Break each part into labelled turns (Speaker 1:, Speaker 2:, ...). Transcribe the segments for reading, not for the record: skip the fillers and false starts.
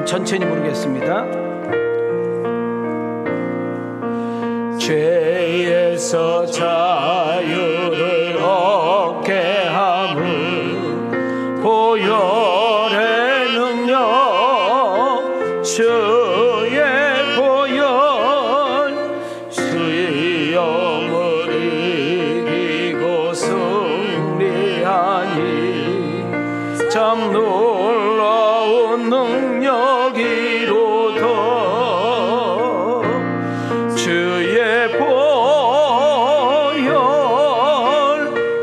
Speaker 1: 천천히 부르겠습니다. 죄에서 자유를 얻게 함은 보혈의 능력, 주의 보혈, 수염을 이기고 승리하니 참 놀라운 능력이로다. 주의 보혈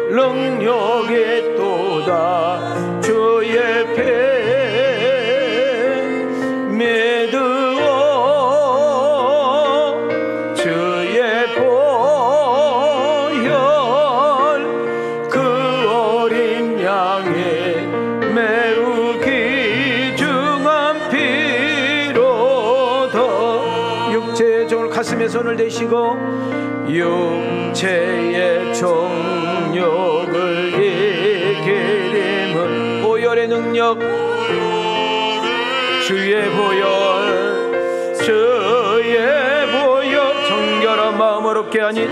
Speaker 1: 능력이 또다. 주의 피 믿으오. 주의 보혈 그 어린 양의 매우 귀중한 피로다. 육체의 종을 가슴에 손을 대시고 육체의 종욕을 이기림은 보혈의 능력, 주의 보혈, 주의 보혈, 정결한 마음 어렵게 하니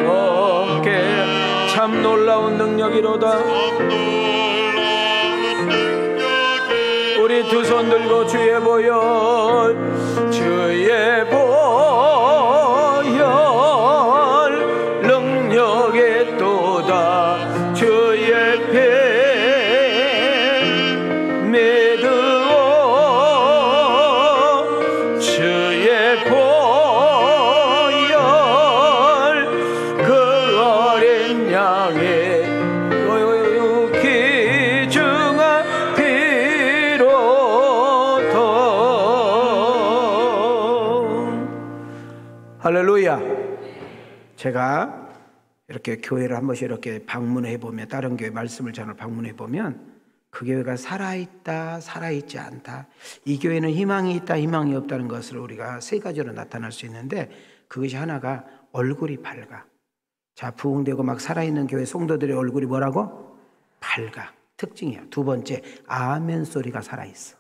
Speaker 1: 어깨 참 놀라운 능력이로다. 우리 두 손 들고 주의 보혈, 주의 보혈 능력이 또다. 주의 피 믿으오. 주의 보혈 그 어린 양의 귀중한 피로다. 할렐루야. 제가 이렇게 교회를 한 번씩 이렇게 방문해 보면, 다른 교회 말씀을 전을 방문해 보면 그 교회가 살아있다, 살아있지 않다, 이 교회는 희망이 있다, 희망이 없다는 것을 우리가 세 가지로 나타날 수 있는데, 그것이 하나가 얼굴이 밝아. 자, 부흥되고 막 살아있는 교회 성도들의 얼굴이 뭐라고? 밝아. 특징이야. 두 번째, 아멘 소리가 살아있어.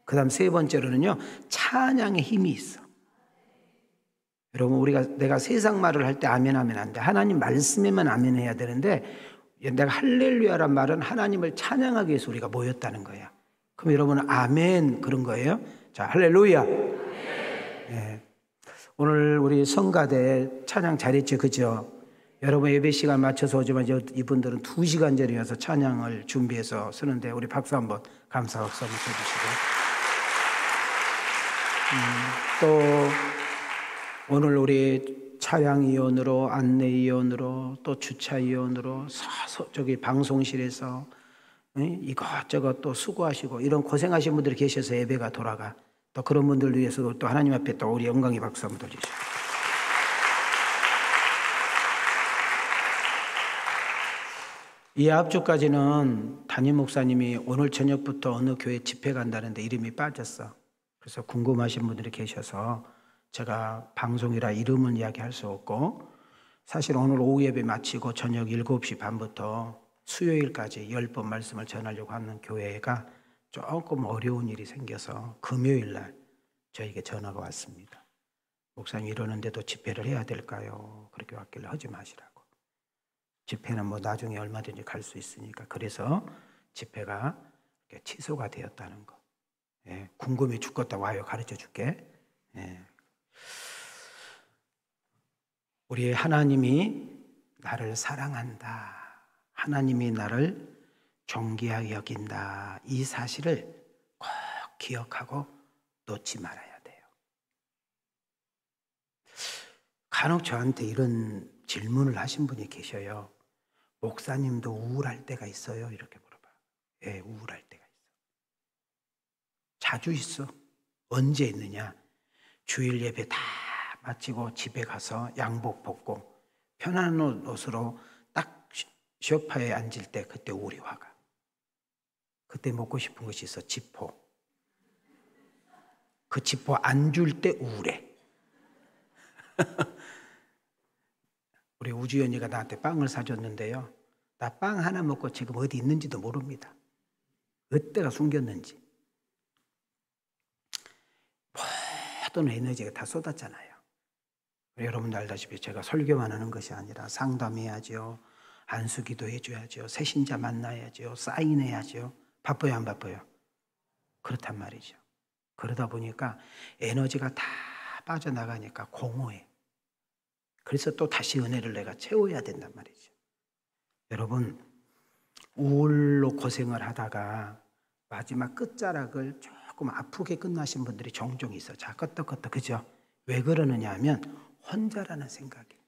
Speaker 1: 그 다음 세 번째로는요, 찬양의 힘이 있어. 여러분, 내가 세상 말을 할 때 아멘 하면 안 돼. 하나님 말씀에만 아멘 해야 되는데, 내가 할렐루야란 말은 하나님을 찬양하기 위해서 우리가 모였다는 거야. 그럼 여러분은 아멘 그런 거예요? 자, 할렐루야. 네. 오늘 우리 성가대 찬양 잘했죠, 그죠? 여러분 예배 시간 맞춰서 오지만 이분들은 2시간 전에 와서 찬양을 준비해서 쓰는데, 우리 박수 한번, 감사 박수 한번 쳐주시고, 또 오늘 우리 차량위원으로, 안내위원으로, 또 주차위원으로 저기 방송실에서 이것저것 또 수고하시고 이런 고생하신 분들이 계셔서 예배가 돌아가. 또 그런 분들 위해서도 또 하나님 앞에 또 우리 영광의 박수 한번 돌리시죠. 이 앞주까지는 담임 목사님이 오늘 저녁부터 어느 교회 집회 간다는데 이름이 빠졌어. 그래서 궁금하신 분들이 계셔서 제가 방송이라 이름은 이야기할 수 없고, 사실 오늘 오후 예배 마치고 저녁 7시 반부터 수요일까지 10번 말씀을 전하려고 하는 교회가 조금 어려운 일이 생겨서 금요일 날 저에게 전화가 왔습니다. 목사님 이러는데도 집회를 해야 될까요? 그렇게 왔길래 하지 마시라고. 집회는 뭐 나중에 얼마든지 갈 수 있으니까. 그래서 집회가 취소가 되었다는 거. 예, 궁금해 죽겠다 와요. 가르쳐 줄게. 예. 우리 하나님이 나를 사랑한다. 하나님이 나를 존귀하게 여긴다. 이 사실을 꼭 기억하고 놓지 말아야 돼요. 간혹 저한테 이런 질문을 하신 분이 계셔요. 목사님도 우울할 때가 있어요? 이렇게 물어봐요. 예, 우울할 때가 있어. 자주 있어. 언제 있느냐? 주일 예배 다 마치고 집에 가서 양복 벗고 편한 옷으로 딱 소파에 앉을 때 그때 우울이 와가. 그때 먹고 싶은 것이 있어. 지포. 그 지포 안 줄 때 우울해. 우리 우주연이가 나한테 빵을 사줬는데요. 나 빵 하나 먹고 지금 어디 있는지도 모릅니다. 어디다가 숨겼는지. 모든 에너지가 다 쏟았잖아요. 여러분도 알다시피 제가 설교만 하는 것이 아니라 상담해야죠. 안수기도 해줘야죠. 새신자 만나야죠. 사인해야죠. 바빠요, 안 바빠요? 그렇단 말이죠. 그러다 보니까 에너지가 다 빠져나가니까 공허해. 그래서 또 다시 은혜를 내가 채워야 된단 말이죠. 여러분, 우울로 고생을 하다가 마지막 끝자락을 조금 아프게 끝나신 분들이 종종 있어요. 자, 끄떡끄떡, 그죠? 왜 그러느냐 하면 혼자라는 생각이에요.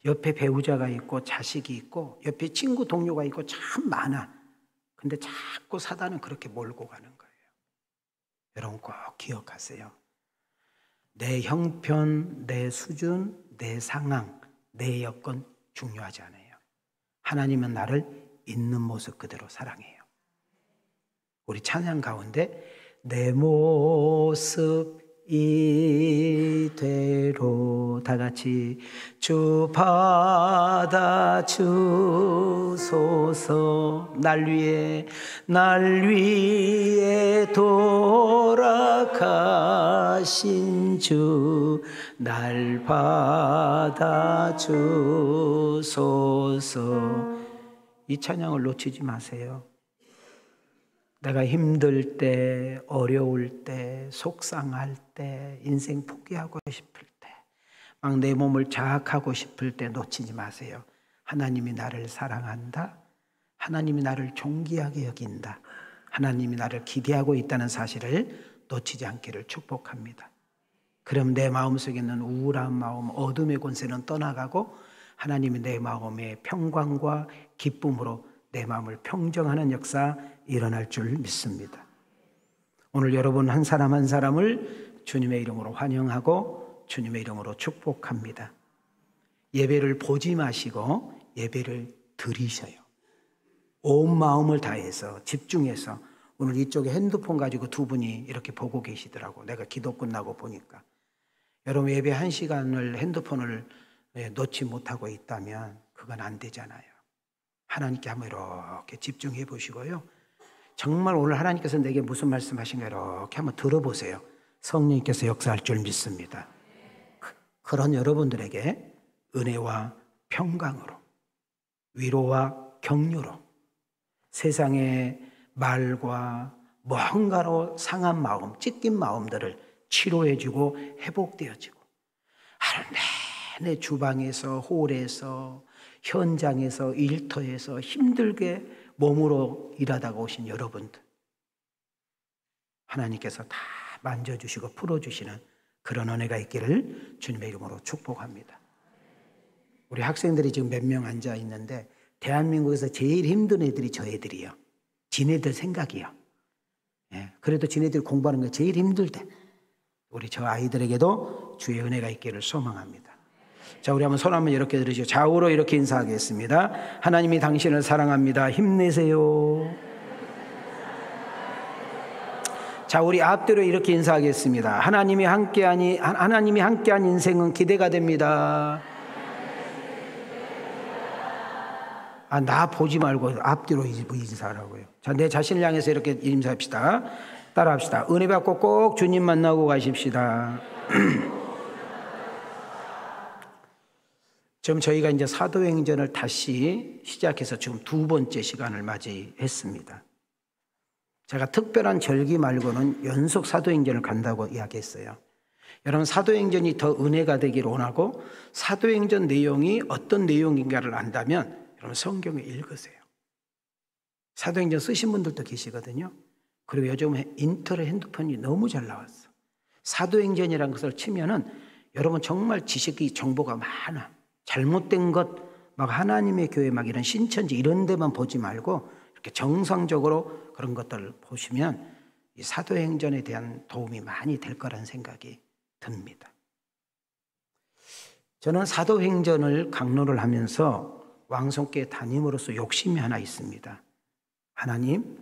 Speaker 1: 옆에 배우자가 있고 자식이 있고 옆에 친구 동료가 있고 참 많아. 근데 자꾸 사단은 그렇게 몰고 가는 거예요. 여러분 꼭 기억하세요. 내 형편, 내 수준, 내 상황, 내 여건 중요하지 않아요. 하나님은 나를 있는 모습 그대로 사랑해요. 우리 찬양 가운데 내 모습 이대로 다 같이 주 받아주소서. 날 위에 돌아가신 주 날 받아주소서. 이 찬양을 놓치지 마세요. 내가 힘들 때, 어려울 때, 속상할 때, 인생 포기하고 싶을 때, 막 내 몸을 자학하고 싶을 때 놓치지 마세요. 하나님이 나를 사랑한다. 하나님이 나를 존귀하게 여긴다. 하나님이 나를 기대하고 있다는 사실을 놓치지 않기를 축복합니다. 그럼 내 마음속에 있는 우울한 마음, 어둠의 권세는 떠나가고 하나님이 내 마음의 평강과 기쁨으로 내 마음을 평정하는 역사 일어날 줄 믿습니다. 오늘 여러분 한 사람 한 사람을 주님의 이름으로 환영하고 주님의 이름으로 축복합니다. 예배를 보지 마시고 예배를 드리셔요. 온 마음을 다해서 집중해서. 오늘 이쪽에 핸드폰 가지고 두 분이 이렇게 보고 계시더라고. 내가 기도 끝나고 보니까. 여러분 예배 1시간을 핸드폰을 놓지 못하고 있다면 그건 안 되잖아요. 하나님께 한번 이렇게 집중해 보시고요. 정말 오늘 하나님께서 내게 무슨 말씀하신가 이렇게 한번 들어보세요. 성령님께서 역사할 줄 믿습니다. 그런 여러분들에게 은혜와 평강으로, 위로와 격려로, 세상의 말과 뭔가로 상한 마음, 찢긴 마음들을 치료해주고 회복되어지고, 하루 내내 주방에서, 홀에서, 현장에서, 일터에서 힘들게 몸으로 일하다가 오신 여러분들, 하나님께서 다 만져주시고 풀어주시는 그런 은혜가 있기를 주님의 이름으로 축복합니다. 우리 학생들이 지금 몇 명 앉아 있는데 대한민국에서 제일 힘든 애들이 저 애들이요. 지네들 생각이요. 예, 그래도 지네들이 공부하는 게 제일 힘들대. 우리 저 아이들에게도 주의 은혜가 있기를 소망합니다. 자, 우리 한번 손 한번 이렇게 들으시죠. 좌우로 이렇게 인사하겠습니다. 하나님이 당신을 사랑합니다. 힘내세요. 자, 우리 앞뒤로 이렇게 인사하겠습니다. 하나님이 함께한 인생은 기대가 됩니다. 나 보지 말고 앞뒤로 인사하라고요. 자, 내 자신을 향해서 이렇게 인사합시다. 따라합시다. 은혜 받고 꼭 주님 만나고 가십시다. 지금 저희가 이제 사도행전을 다시 시작해서 지금 2번째 시간을 맞이했습니다. 제가 특별한 절기 말고는 연속 사도행전을 간다고 이야기했어요. 여러분, 사도행전이 더 은혜가 되기를 원하고 사도행전 내용이 어떤 내용인가를 안다면 여러분 성경을 읽으세요. 사도행전 쓰신 분들도 계시거든요. 그리고 요즘 인터넷 핸드폰이 너무 잘 나왔어. 사도행전이라는 것을 치면은 여러분 정말 지식이 정보가 많아. 잘못된 것, 막 하나님의 교회 막 이런 신천지 이런 데만 보지 말고 이렇게 정상적으로 그런 것들을 보시면 이 사도행전에 대한 도움이 많이 될 거라는 생각이 듭니다. 저는 사도행전을 강론을 하면서 왕성교회 담임으로서 욕심이 하나 있습니다. 하나님,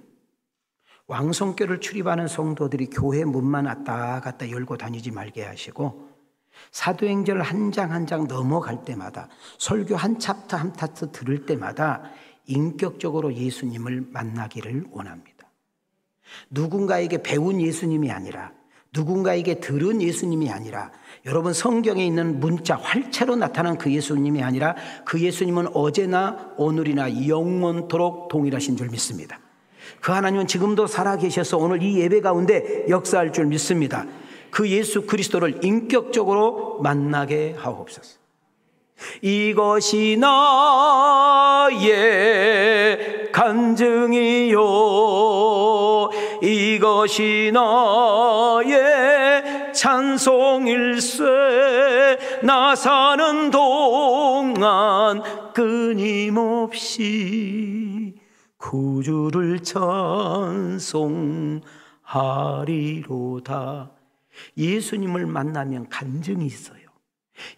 Speaker 1: 왕성교회를 출입하는 성도들이 교회 문만 왔다 갔다 열고 다니지 말게 하시고 사도행전을 한 장 한 장 넘어갈 때마다 설교 한 챕터 한 챕터 들을 때마다 인격적으로 예수님을 만나기를 원합니다. 누군가에게 배운 예수님이 아니라 누군가에게 들은 예수님이 아니라 여러분 성경에 있는 문자 활체로 나타난 그 예수님이 아니라 그 예수님은 어제나 오늘이나 영원토록 동일하신 줄 믿습니다. 그 하나님은 지금도 살아계셔서 오늘 이 예배 가운데 역사할 줄 믿습니다. 그 예수 그리스도를 인격적으로 만나게 하옵소서. 이것이 나의 간증이요, 이것이 나의 찬송일세. 나 사는 동안 끊임없이 구주를 찬송하리로다. 예수님을 만나면 간증이 있어요.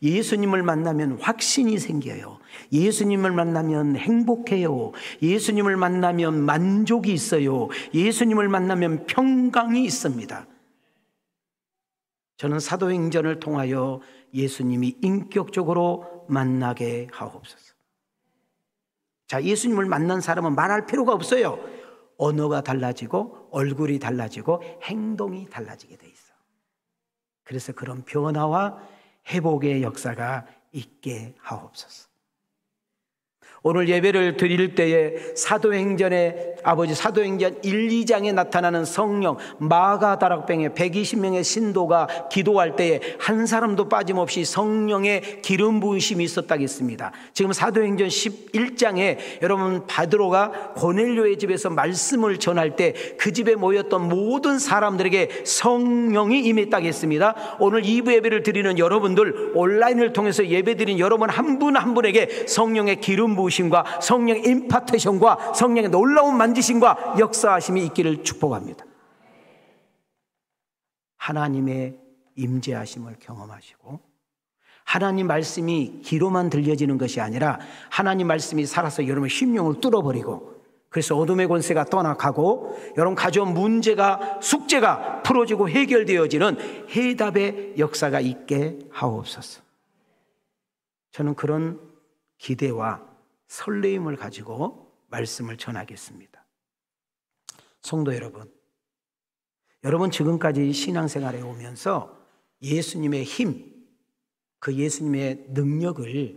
Speaker 1: 예수님을 만나면 확신이 생겨요. 예수님을 만나면 행복해요. 예수님을 만나면 만족이 있어요. 예수님을 만나면 평강이 있습니다. 저는 사도행전을 통하여 예수님이 인격적으로 만나게 하옵소서. 자, 예수님을 만난 사람은 말할 필요가 없어요. 언어가 달라지고 얼굴이 달라지고 행동이 달라지게 돼 있어. 그래서 그런 변화와 회복의 역사가 있게 하옵소서. 오늘 예배를 드릴 때에 사도행전의 아버지 사도행전 1, 2장에 나타나는 성령 마가다락방에 120명의 신도가 기도할 때에 한 사람도 빠짐없이 성령의 기름 부으심이 있었다겠습니다. 지금 사도행전 11장에 여러분 바드로가 고넬료의 집에서 말씀을 전할 때 그 집에 모였던 모든 사람들에게 성령이 임했다겠습니다. 오늘 2부 예배를 드리는 여러분들, 온라인을 통해서 예배 드린 여러분 한 분 한 분에게 성령의 기름 부으심과 성령의 임파테이션과 성령의 놀라운 만지심과 역사하심이 있기를 축복합니다. 하나님의 임재하심을 경험하시고 하나님 말씀이 귀로만 들려지는 것이 아니라 하나님 말씀이 살아서 여러분의 심령을 뚫어버리고 그래서 어둠의 권세가 떠나가고 여러분 가져온 문제가 숙제가 풀어지고 해결되어지는 해답의 역사가 있게 하옵소서. 저는 그런 기대와 설레임을 가지고 말씀을 전하겠습니다. 성도 여러분, 여러분 지금까지 신앙생활에 오면서 예수님의 힘, 그 예수님의 능력을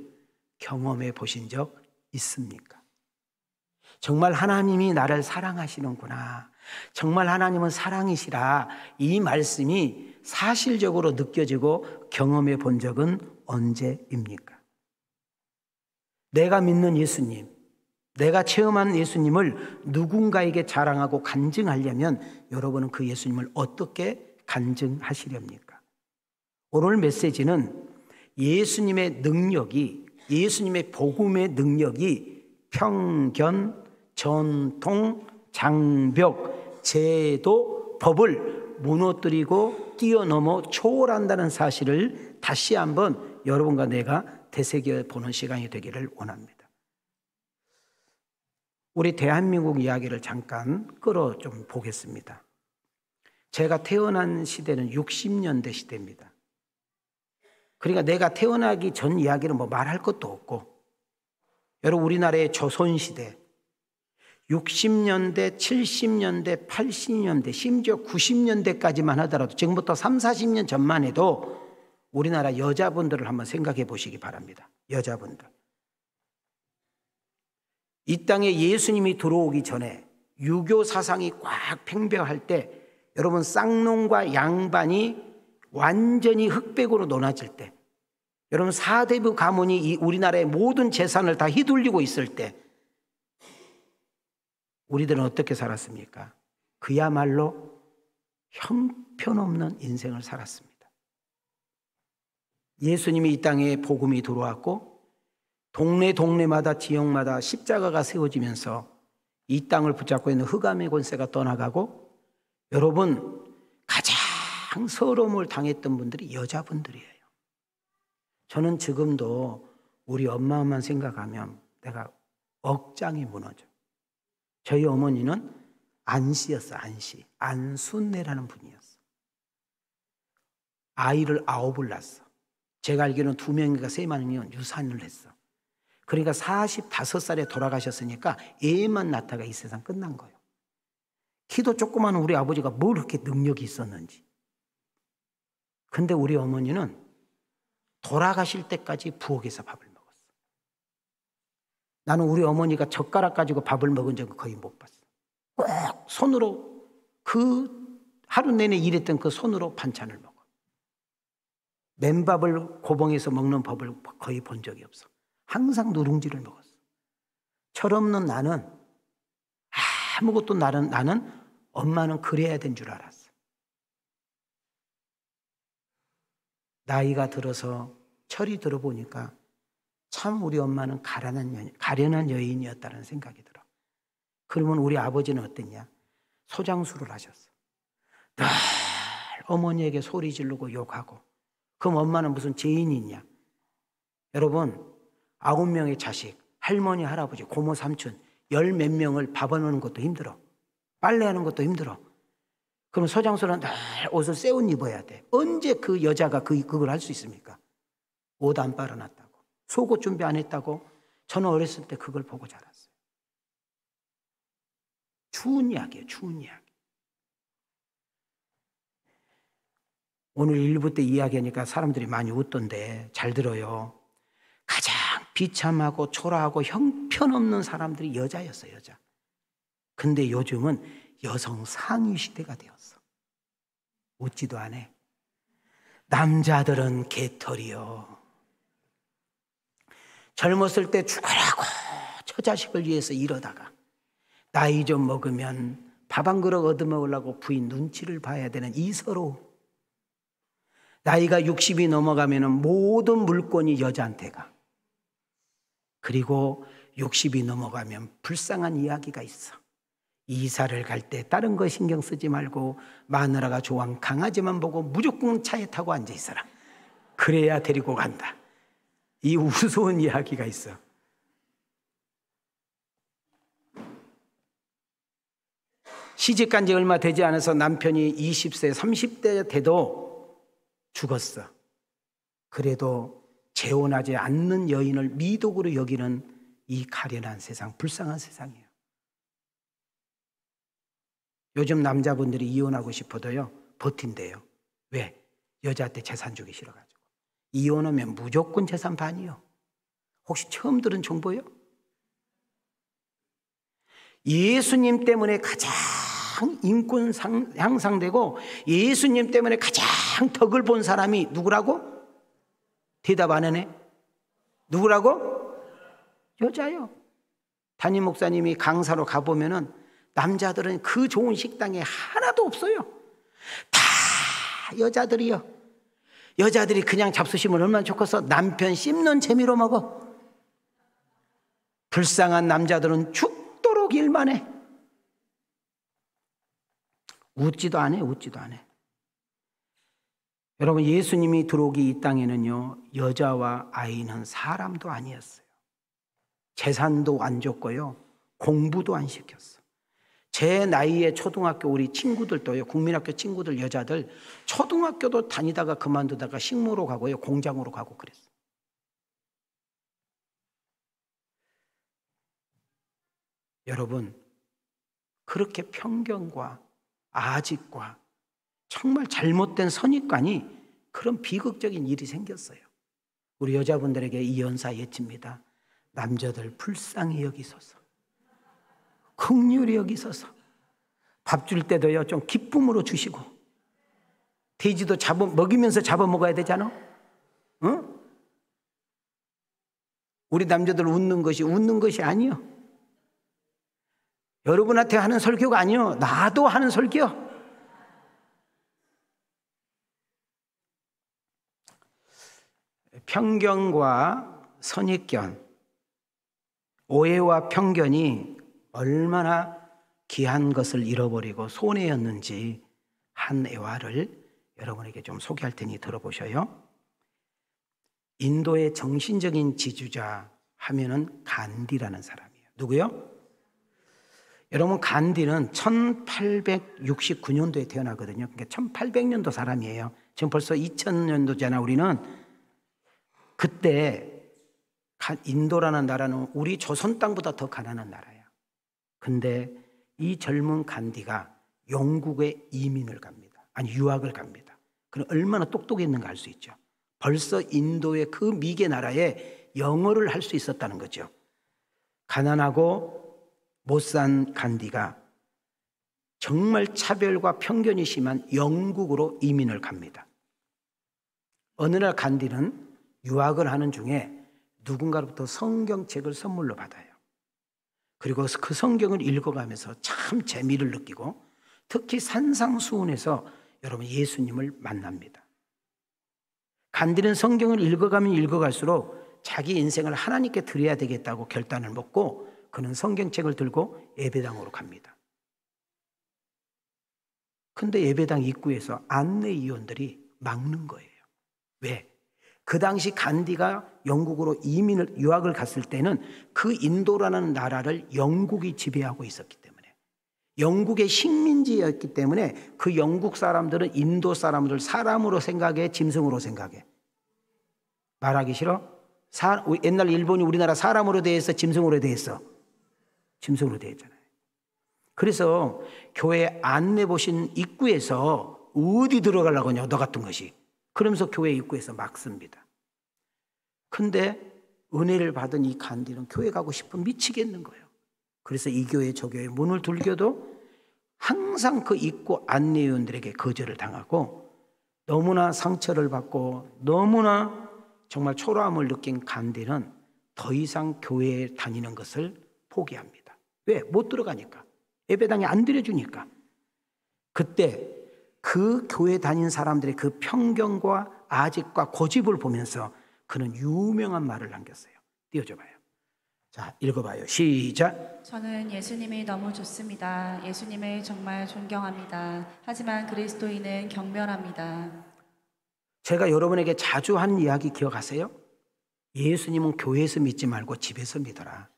Speaker 1: 경험해 보신 적 있습니까? 정말 하나님이 나를 사랑하시는구나, 정말 하나님은 사랑이시라, 이 말씀이 사실적으로 느껴지고 경험해 본 적은 언제입니까? 내가 믿는 예수님, 내가 체험한 예수님을 누군가에게 자랑하고 간증하려면 여러분은 그 예수님을 어떻게 간증하시렵니까? 오늘 메시지는 예수님의 능력이, 예수님의 복음의 능력이 편견, 전통, 장벽, 제도, 법을 무너뜨리고 뛰어넘어 초월한다는 사실을 다시 한번 여러분과 내가 되새겨보는 시간이 되기를 원합니다. 우리 대한민국 이야기를 잠깐 끌어 좀 보겠습니다. 제가 태어난 시대는 60년대 시대입니다. 그러니까 내가 태어나기 전 이야기는 뭐 말할 것도 없고, 여러분 우리나라의 조선시대 60년대, 70년대, 80년대, 심지어 90년대까지만 하더라도 지금부터 30, 40년 전만 해도 우리나라 여자분들을 한번 생각해 보시기 바랍니다. 여자분들. 이 땅에 예수님이 들어오기 전에 유교 사상이 꽉 팽배할 때, 여러분 쌍놈과 양반이 완전히 흑백으로 논아질 때, 여러분 사대부 가문이 이 우리나라의 모든 재산을 다 휘둘리고 있을 때 우리들은 어떻게 살았습니까? 그야말로 형편없는 인생을 살았습니다. 예수님이 이 땅에 복음이 들어왔고 동네마다 지역마다 십자가가 세워지면서 이 땅을 붙잡고 있는 흑암의 권세가 떠나가고, 여러분 가장 서러움을 당했던 분들이 여자분들이에요. 저는 지금도 우리 엄마만 생각하면 내가 억장이 무너져. 저희 어머니는 안씨였어. 안씨. 안순내라는 분이었어. 아이를 9을 낳았어. 제가 알기로는 2명인가 3명이면 유산을 했어. 그러니까 45살에 돌아가셨으니까 애만 낳다가 이 세상 끝난 거예요. 키도 조그마한 우리 아버지가 뭘 그렇게 능력이 있었는지. 근데 우리 어머니는 돌아가실 때까지 부엌에서 밥을 먹었어. 나는 우리 어머니가 젓가락 가지고 밥을 먹은 적은 거의 못 봤어. 꼭 손으로, 그 하루 내내 일했던 그 손으로 반찬을 먹어. 맨밥을 고봉에서 먹는 법을 거의 본 적이 없어. 항상 누룽지를 먹었어. 철없는 나는 아무것도 나는 엄마는 그래야 된 줄 알았어. 나이가 들어서 철이 들어보니까 참 우리 엄마는 가련한 여인이었다는 생각이 들어. 그러면 우리 아버지는 어땠냐? 소장수를 하셨어. 늘 어머니에게 소리 지르고 욕하고. 그럼 엄마는 무슨 죄인이 있냐? 여러분 9명의 자식, 할머니, 할아버지, 고모, 삼촌 10몇 명을 밥하는 것도 힘들어. 빨래하는 것도 힘들어. 그럼 소장수는 늘 옷을 새 옷 입어야 돼. 언제 그 여자가 그걸 할 수 있습니까? 옷 안 빨아놨다고, 속옷 준비 안 했다고. 저는 어렸을 때 그걸 보고 자랐어요. 추운 이야기예요. 추운 이야기. 오늘 1부 때 이야기하니까 사람들이 많이 웃던데 잘 들어요. 가장 비참하고 초라하고 형편없는 사람들이 여자였어요. 여자. 근데 요즘은 여성 상위 시대가 되었어. 웃지도 않아. 남자들은 개털이요. 젊었을 때 죽으라고 처자식을 위해서 이러다가 나이 좀 먹으면 밥 한 그릇 얻어먹으려고 부인 눈치를 봐야 되는 이 서러움. 나이가 60이 넘어가면 모든 물건이 여자한테 가. 그리고 60이 넘어가면 불쌍한 이야기가 있어. 이사를 갈 때 다른 거 신경 쓰지 말고 마누라가 좋아하는 강아지만 보고 무조건 차에 타고 앉아 있어라. 그래야 데리고 간다. 이 우스운 이야기가 있어. 시집간 지 얼마 되지 않아서 남편이 20세, 30대 돼도 죽었어. 그래도 재혼하지 않는 여인을 미독으로 여기는 이 가련한 세상, 불쌍한 세상이에요. 요즘 남자분들이 이혼하고 싶어도요 버틴대요. 왜? 여자한테 재산 주기 싫어가지고. 이혼하면 무조건 재산 반이요. 혹시 처음 들은 정보예요? 예수님 때문에 가장 인권 향상되고 예수님 때문에 가장 덕을 본 사람이 누구라고? 대답 안 하네. 누구라고? 여자요. 담임 목사님이 강사로 가보면은 남자들은 그 좋은 식당에 하나도 없어요. 다 여자들이요. 여자들이 그냥 잡수시면 얼마나 좋겠어. 남편 씹는 재미로 먹어. 불쌍한 남자들은 죽도록 일만 해. 웃지도 않아. 웃지도 않아. 여러분, 예수님이 들어오기 이 땅에는요 여자와 아이는 사람도 아니었어요. 재산도 안 줬고요 공부도 안 시켰어. 제 나이에 초등학교 우리 친구들도요, 국민학교 친구들 여자들 초등학교도 다니다가 그만두다가 식모로 가고요, 공장으로 가고 그랬어. 여러분, 그렇게 편견과 아직과 정말 잘못된 선입관이 그런 비극적인 일이 생겼어요. 우리 여자분들에게 이 연사 예칩니다. 남자들 불쌍히 여기소서, 긍휼히 여기소서. 밥 줄 때도요 좀 기쁨으로 주시고, 돼지도 먹이면서 잡아먹어야 되잖아. 응? 우리 남자들 웃는 것이 아니요. 여러분한테 하는 설교가 아니요, 나도 하는 설교. 편견과 선입견, 오해와 편견이 얼마나 귀한 것을 잃어버리고 손해였는지 한 애화를 여러분에게 좀 소개할 테니 들어보셔요. 인도의 정신적인 지주자 하면은 간디라는 사람이에요. 누구요? 여러분, 간디는 1869년도에 태어나거든요. 그러니까 1800년도 사람이에요. 지금 벌써 2000년도잖아 우리는. 그때 인도라는 나라는 우리 조선 땅보다 더 가난한 나라야. 근데 이 젊은 간디가 영국에 이민을 갑니다. 아니, 유학을 갑니다. 그럼 얼마나 똑똑했는가 알 수 있죠. 벌써 인도의 그 미개 나라에 영어를 할 수 있었다는 거죠. 가난하고 못 산 간디가 정말 차별과 편견이 심한 영국으로 이민을 갑니다. 어느 날 간디는 유학을 하는 중에 누군가로부터 성경책을 선물로 받아요. 그리고 그 성경을 읽어가면서 참 재미를 느끼고, 특히 산상수훈에서 여러분 예수님을 만납니다. 간디는 성경을 읽어가면 읽어갈수록 자기 인생을 하나님께 드려야 되겠다고 결단을 먹고 그는 성경책을 들고 예배당으로 갑니다. 근데 예배당 입구에서 안내위원들이 막는 거예요. 왜? 그 당시 간디가 영국으로 유학을 갔을 때는 그 인도라는 나라를 영국이 지배하고 있었기 때문에, 영국의 식민지였기 때문에 그 영국 사람들은 인도 사람들을 사람으로 생각해, 짐승으로 생각해? 말하기 싫어? 옛날 일본이 우리나라 사람으로 대했어, 짐승으로 대했어? 짐승으로 대했잖아요. 그래서 교회 안내 보신 입구에서 어디 들어가려고 하냐, 너 같은 것이. 그러면서 교회 입구에서 막습니다. 근데 은혜를 받은 이 간디는 교회 가고 싶으면 미치겠는 거예요. 그래서 이 교회 저 교회 문을 들겨도 항상 그 입구 안내위원들에게 거절을 당하고 너무나 상처를 받고 너무나 정말 초라함을 느낀 간디는 더 이상 교회에 다니는 것을 포기합니다. 왜? 못 들어가니까. 예배당에 안 들여주니까. 그때 그 교회 다닌 사람들의 그 편견과 아집과 고집을 보면서 그는 유명한 말을 남겼어요. 띄워줘봐요. 자, 읽어봐요. 시작.
Speaker 2: 저는 예수님이 너무 좋습니다. 예수님을 정말 존경합니다. 하지만 그리스도인은 경멸합니다.
Speaker 1: 제가 여러분에게 자주 한 이야기 기억하세요? 예수님은 교회에서 믿지 말고 집에서 믿어라.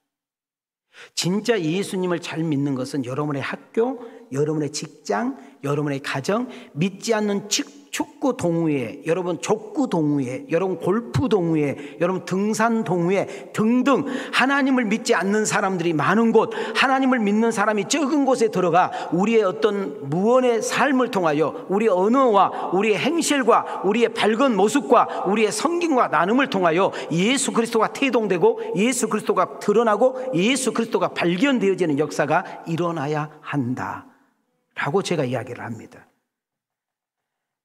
Speaker 1: 진짜 예수님을 잘 믿는 것은 여러분의 학교, 여러분의 직장, 여러분의 가정, 믿지 않는 축구 동호회, 여러분 족구 동호회, 여러분 골프 동호회, 여러분 등산 동호회 등등 하나님을 믿지 않는 사람들이 많은 곳, 하나님을 믿는 사람이 적은 곳에 들어가 우리의 어떤 무언의 삶을 통하여 우리의 언어와 우리의 행실과 우리의 밝은 모습과 우리의 성김과 나눔을 통하여 예수 그리스도가 태동되고 예수 그리스도가 드러나고 예수 그리스도가 발견되어지는 역사가 일어나야 한다라고 제가 이야기를 합니다.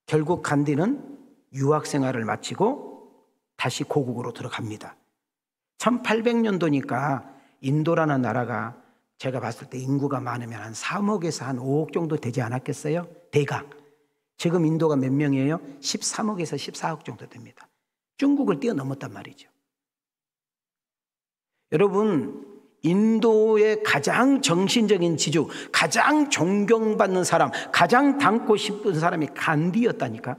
Speaker 1: 결국 간디는 유학 생활을 마치고 다시 고국으로 들어갑니다. 1800년도니까 인도라는 나라가 제가 봤을 때 인구가 많으면 한 3억에서 한 5억 정도 되지 않았겠어요? 대강. 지금 인도가 몇 명이에요? 13억에서 14억 정도 됩니다. 중국을 뛰어넘었단 말이죠. 여러분, 인도의 가장 정신적인 지주, 가장 존경받는 사람, 가장 닮고 싶은 사람이 간디였다니까.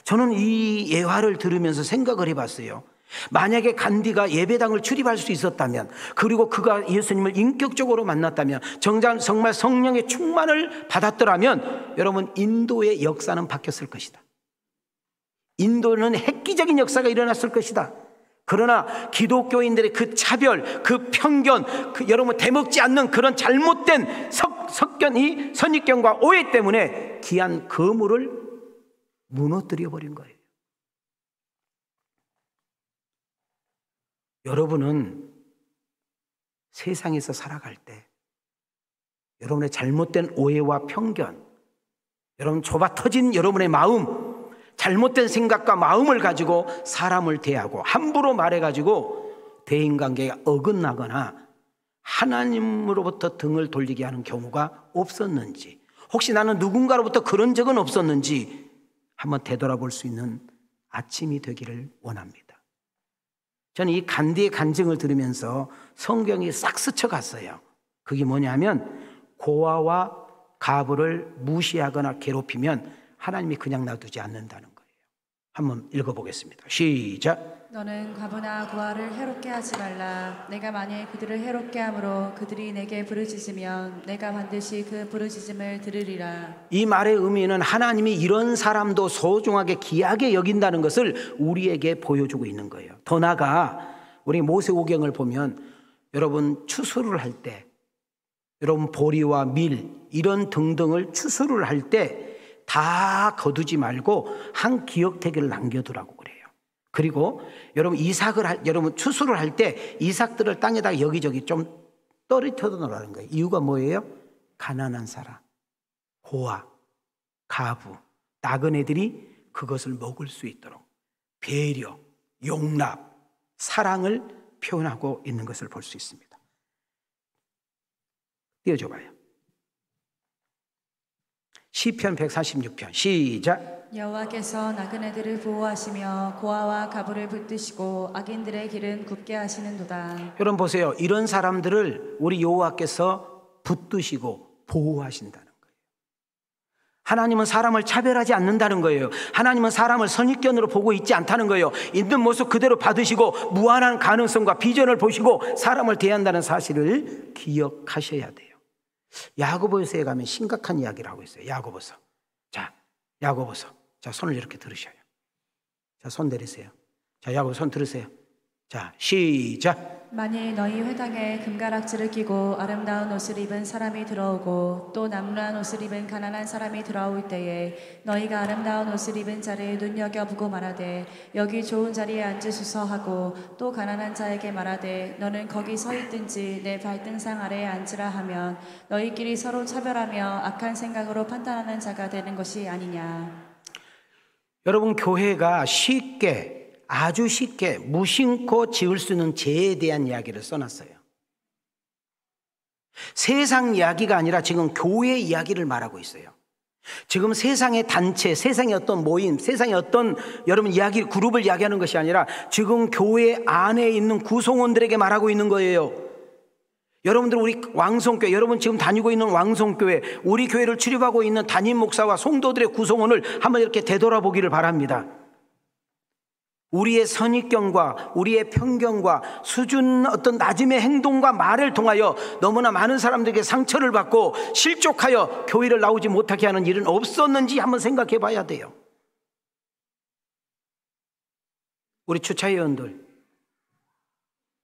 Speaker 1: 저는 이 예화를 들으면서 생각을 해봤어요. 만약에 간디가 예배당을 출입할 수 있었다면, 그리고 그가 예수님을 인격적으로 만났다면, 정말 성령의 충만을 받았더라면 여러분, 인도의 역사는 바뀌었을 것이다. 인도는 획기적인 역사가 일어났을 것이다. 그러나 기독교인들의 그 차별, 그 편견, 여러분 대먹지 않는 그런 잘못된 섞인 이 선입견과 오해 때문에 귀한 그물을 무너뜨려 버린 거예요. 여러분은 세상에서 살아갈 때 여러분의 잘못된 오해와 편견, 여러분 좁아 터진 여러분의 마음, 잘못된 생각과 마음을 가지고 사람을 대하고 함부로 말해가지고 대인관계가 어긋나거나 하나님으로부터 등을 돌리게 하는 경우가 없었는지, 혹시 나는 누군가로부터 그런 적은 없었는지 한번 되돌아볼 수 있는 아침이 되기를 원합니다. 저는 이 간디의 간증을 들으면서 성경이 싹 스쳐갔어요. 그게 뭐냐면 고아와 가부를 무시하거나 괴롭히면 하나님이 그냥 놔두지 않는다는 거예요. 한번 읽어보겠습니다. 시작.
Speaker 2: 너는 과부나 고아를 해롭게 하지 말라. 내가 만일 그들을 해롭게 함으로 그들이 내게 부르짖으면 내가 반드시 그 부르짖음을 들으리라.
Speaker 1: 이 말의 의미는 하나님이 이런 사람도 소중하게 귀하게 여긴다는 것을 우리에게 보여주고 있는 거예요. 더 나아가 우리 모세오경을 보면 여러분 추수를 할 때, 여러분 보리와 밀 이런 등등을 추수를 할 때 다 거두지 말고 한 기억태기를 남겨두라고 그래요. 그리고 여러분 여러분 추수를 할 때 이삭들을 땅에다 여기저기 좀 떨어뜨려 놓으라는 거예요. 이유가 뭐예요? 가난한 사람, 고아, 가부, 나그네들이 그것을 먹을 수 있도록 배려, 용납, 사랑을 표현하고 있는 것을 볼 수 있습니다. 띄워줘 봐요. 시편 146편 시작.
Speaker 2: 여호와께서 나그네들을 보호하시며 고아와 가부를 붙드시고 악인들의 길은 굽게 하시는도다.
Speaker 1: 여러분 보세요. 이런 사람들을 우리 여호와께서 붙드시고 보호하신다는 거예요. 하나님은 사람을 차별하지 않는다는 거예요. 하나님은 사람을 선입견으로 보고 있지 않다는 거예요. 있는 모습 그대로 받으시고 무한한 가능성과 비전을 보시고 사람을 대한다는 사실을 기억하셔야 돼요. 야고보서에 가면 심각한 이야기를 하고 있어요. 야고보서. 자, 야고보서. 자, 손을 이렇게 들으셔요. 자, 손 내리세요. 자, 야고보서 손 들으세요. 자, 시작.
Speaker 2: 만일 너희 회당에 금가락지를 끼고 아름다운 옷을 입은 사람이 들어오고 또 남루한 옷을 입은 가난한 사람이 들어올 때에 너희가 아름다운 옷을 입은 자를 눈여겨보고 말하되 여기 좋은 자리에 앉으소서 하고 또 가난한 자에게 말하되 너는 거기 서 있든지 내 발등상 아래에 앉으라 하면 너희끼리 서로 차별하며 악한 생각으로 판단하는 자가 되는 것이 아니냐.
Speaker 1: 여러분 교회가 쉽게 아주 쉽게 무심코 지을 수 있는 죄에 대한 이야기를 써놨어요. 세상 이야기가 아니라 지금 교회 이야기를 말하고 있어요. 지금 세상의 단체, 세상의 어떤 모임, 세상의 어떤 여러분 이야기, 그룹을 이야기하는 것이 아니라 지금 교회 안에 있는 구성원들에게 말하고 있는 거예요. 여러분들 우리 왕성교회, 여러분 지금 다니고 있는 왕성교회, 우리 교회를 출입하고 있는 담임 목사와 성도들의 구성원을 한번 이렇게 되돌아보기를 바랍니다. 우리의 선입견과 우리의 편견과 수준 어떤 낮음의 행동과 말을 통하여 너무나 많은 사람들에게 상처를 받고 실족하여 교회를 나오지 못하게 하는 일은 없었는지 한번 생각해 봐야 돼요. 우리 주차위원들,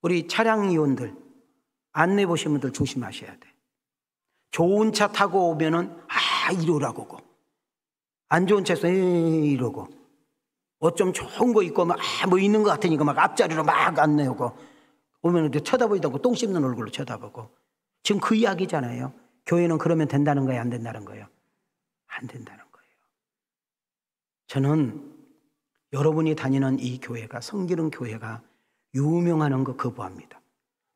Speaker 1: 우리 차량위원들, 안내 보신 분들 조심하셔야 돼. 좋은 차 타고 오면은 이러라고 오고, 안 좋은 차에서 이러고, 어쩜 좋은 거 있고 뭐 있는 것 같으니까 막 앞자리로 막 안내오고 오면 쳐다보이다고 똥 씹는 얼굴로 쳐다보고. 지금 그 이야기잖아요. 교회는 그러면 된다는 거예요, 안 된다는 거예요? 안 된다는 거예요. 저는 여러분이 다니는 이 교회가, 성기름 교회가 유명하는 거 거부합니다.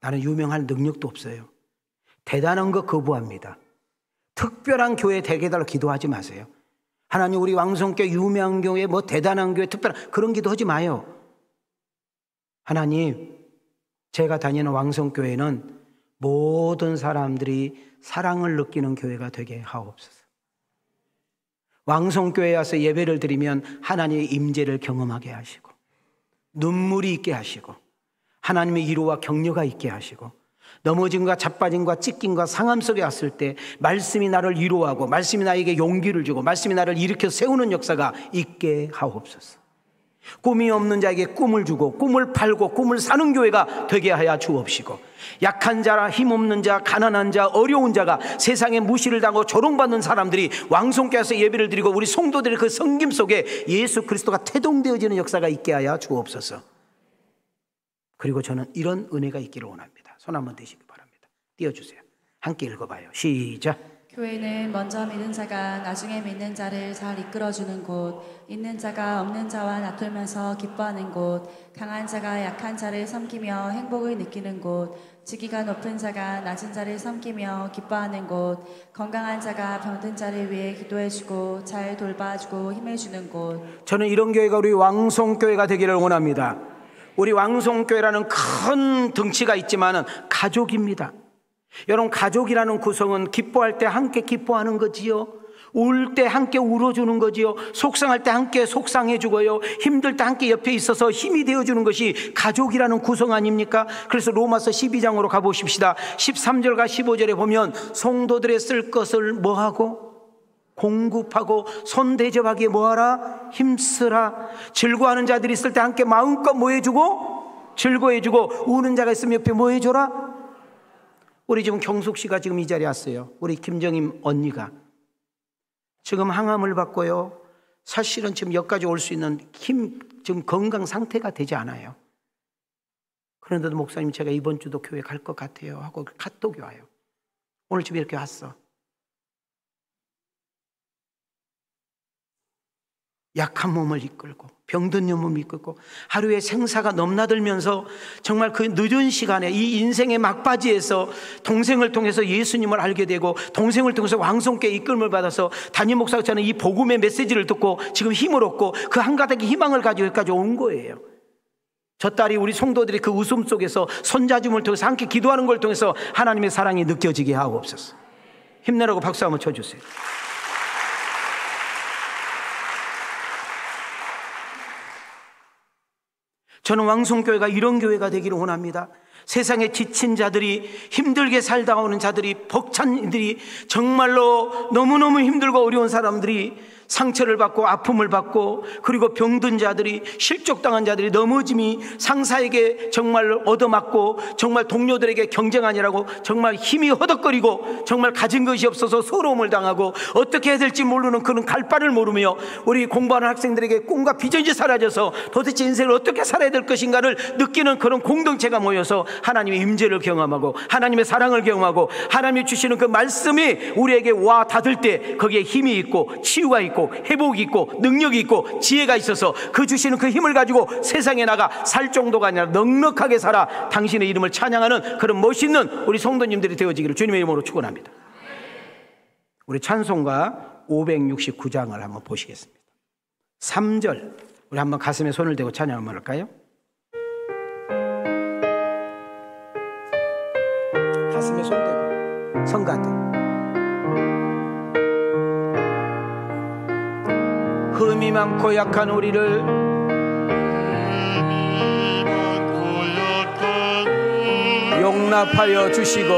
Speaker 1: 나는 유명할 능력도 없어요. 대단한 거 거부합니다. 특별한 교회 되게 해달라고 기도하지 마세요. 하나님 우리 왕성교회 유명한 교회, 뭐 대단한 교회, 특별한 그런 기도하지 마요. 하나님, 제가 다니는 왕성교회는 모든 사람들이 사랑을 느끼는 교회가 되게 하옵소서. 왕성교회에 와서 예배를 드리면 하나님의 임재를 경험하게 하시고 눈물이 있게 하시고 하나님의 위로와 격려가 있게 하시고 넘어짐과 자빠짐과 찢김과 상함 속에 왔을 때 말씀이 나를 위로하고 말씀이 나에게 용기를 주고 말씀이 나를 일으켜 세우는 역사가 있게 하옵소서. 꿈이 없는 자에게 꿈을 주고 꿈을 팔고 꿈을 사는 교회가 되게 하여 주옵시고, 약한 자라 힘없는 자, 가난한 자, 어려운 자가 세상에 무시를 당하고 조롱받는 사람들이 왕성께서 예배를 드리고 우리 성도들의 그 섬김 속에 예수 그리스도가 태동되어지는 역사가 있게 하여 주옵소서. 그리고 저는 이런 은혜가 있기를 원합니다. 손 한번 대시기 바랍니다. 띄워주세요. 함께 읽어봐요. 시작.
Speaker 2: 교회는 먼저 믿은 자가 나중에 믿는 자를 잘 이끌어주는 곳, 있는 자가 없는 자와 다투면서 기뻐하는 곳, 강한 자가 약한 자를 섬기며 행복을 느끼는 곳, 직위가 높은 자가 낮은 자를 섬기며 기뻐하는 곳, 건강한 자가 병든 자를 위해 기도해주고 잘 돌봐주고 힘을 주는 곳.
Speaker 1: 저는 이런 교회가 우리 왕성교회가 되기를 원합니다. 우리 왕성교회라는 큰 덩치가 있지만은 가족입니다. 여러분, 가족이라는 구성은 기뻐할 때 함께 기뻐하는 거지요, 울 때 함께 울어주는 거지요, 속상할 때 함께 속상해 주고요, 힘들 때 함께 옆에 있어서 힘이 되어주는 것이 가족이라는 구성 아닙니까? 그래서 로마서 12장으로 가보십시다. 13절과 15절에 보면 성도들의 쓸 것을 뭐하고? 공급하고 손 대접하기에 뭐하라? 힘쓰라. 즐거워하는 자들이 있을 때 함께 마음껏 뭐 해주고? 즐거워해주고, 우는 자가 있으면 옆에 뭐 해줘라? 우리 지금 경숙 씨가 지금 이 자리에 왔어요. 우리 김정임 언니가 지금 항암을 받고요, 사실은 지금 여기까지 올 수 있는 지금 건강 상태가 되지 않아요. 그런데도 목사님, 제가 이번 주도 교회 갈 것 같아요 하고 카톡이 와요. 오늘 집에 이렇게 왔어. 약한 몸을 이끌고 병든 몸을 이끌고 하루에 생사가 넘나들면서 정말 그 늦은 시간에 이 인생의 막바지에서 동생을 통해서 예수님을 알게 되고, 동생을 통해서 왕성께 이끌림을 받아서 담임 목사가 저는 이 복음의 메시지를 듣고 지금 힘을 얻고 그 한 가닥의 희망을 가지고 여기까지 온 거예요. 저 딸이, 우리 성도들이 그 웃음 속에서 손자줌을 통해서 함께 기도하는 걸 통해서 하나님의 사랑이 느껴지게 하옵소서. 힘내라고 박수 한번 쳐주세요. 저는 왕성교회가 이런 교회가 되기를 원합니다. 세상에 지친 자들이, 힘들게 살다 오는 자들이, 벅찬 이들이, 정말로 너무너무 힘들고 어려운 사람들이 상처를 받고 아픔을 받고, 그리고 병든 자들이, 실족당한 자들이, 넘어짐이 상사에게 정말 얻어맞고 정말 동료들에게 경쟁하느라고 정말 힘이 허덕거리고 정말 가진 것이 없어서 서러움을 당하고 어떻게 해야 될지 모르는 그런 갈 바를 모르며, 우리 공부하는 학생들에게 꿈과 비전이 사라져서 도대체 인생을 어떻게 살아야 될 것인가를 느끼는 그런 공동체가 모여서 하나님의 임재를 경험하고 하나님의 사랑을 경험하고 하나님이 주시는 그 말씀이 우리에게 와 닿을 때 거기에 힘이 있고 치유가 있고 회복이 있고 능력이 있고 지혜가 있어서 그 주시는 그 힘을 가지고 세상에 나가 살 정도가 아니라 넉넉하게 살아 당신의 이름을 찬양하는 그런 멋있는 우리 성도님들이 되어지기를 주님의 이름으로 축원합니다. 우리 찬송가 569장을 한번 보시겠습니다. 3절, 우리 한번 가슴에 손을 대고 찬양 한번 할까요? 가슴에 손 대고 성가대. 흠이 많고 약한 우리를 용납하여 주시고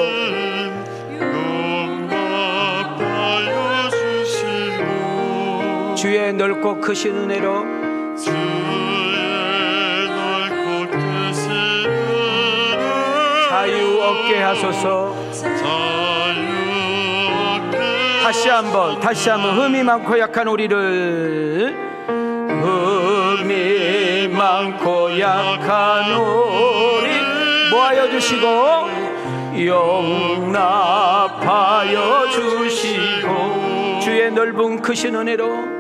Speaker 1: 주의 넓고 크신 은혜로 자유 얻게 하소서. 다시 한번 흠이 많고 약한 우리를, 흠이 많고 약한 우리 모아여 주시고 용납하여 주시고 주의 넓은 크신 은혜로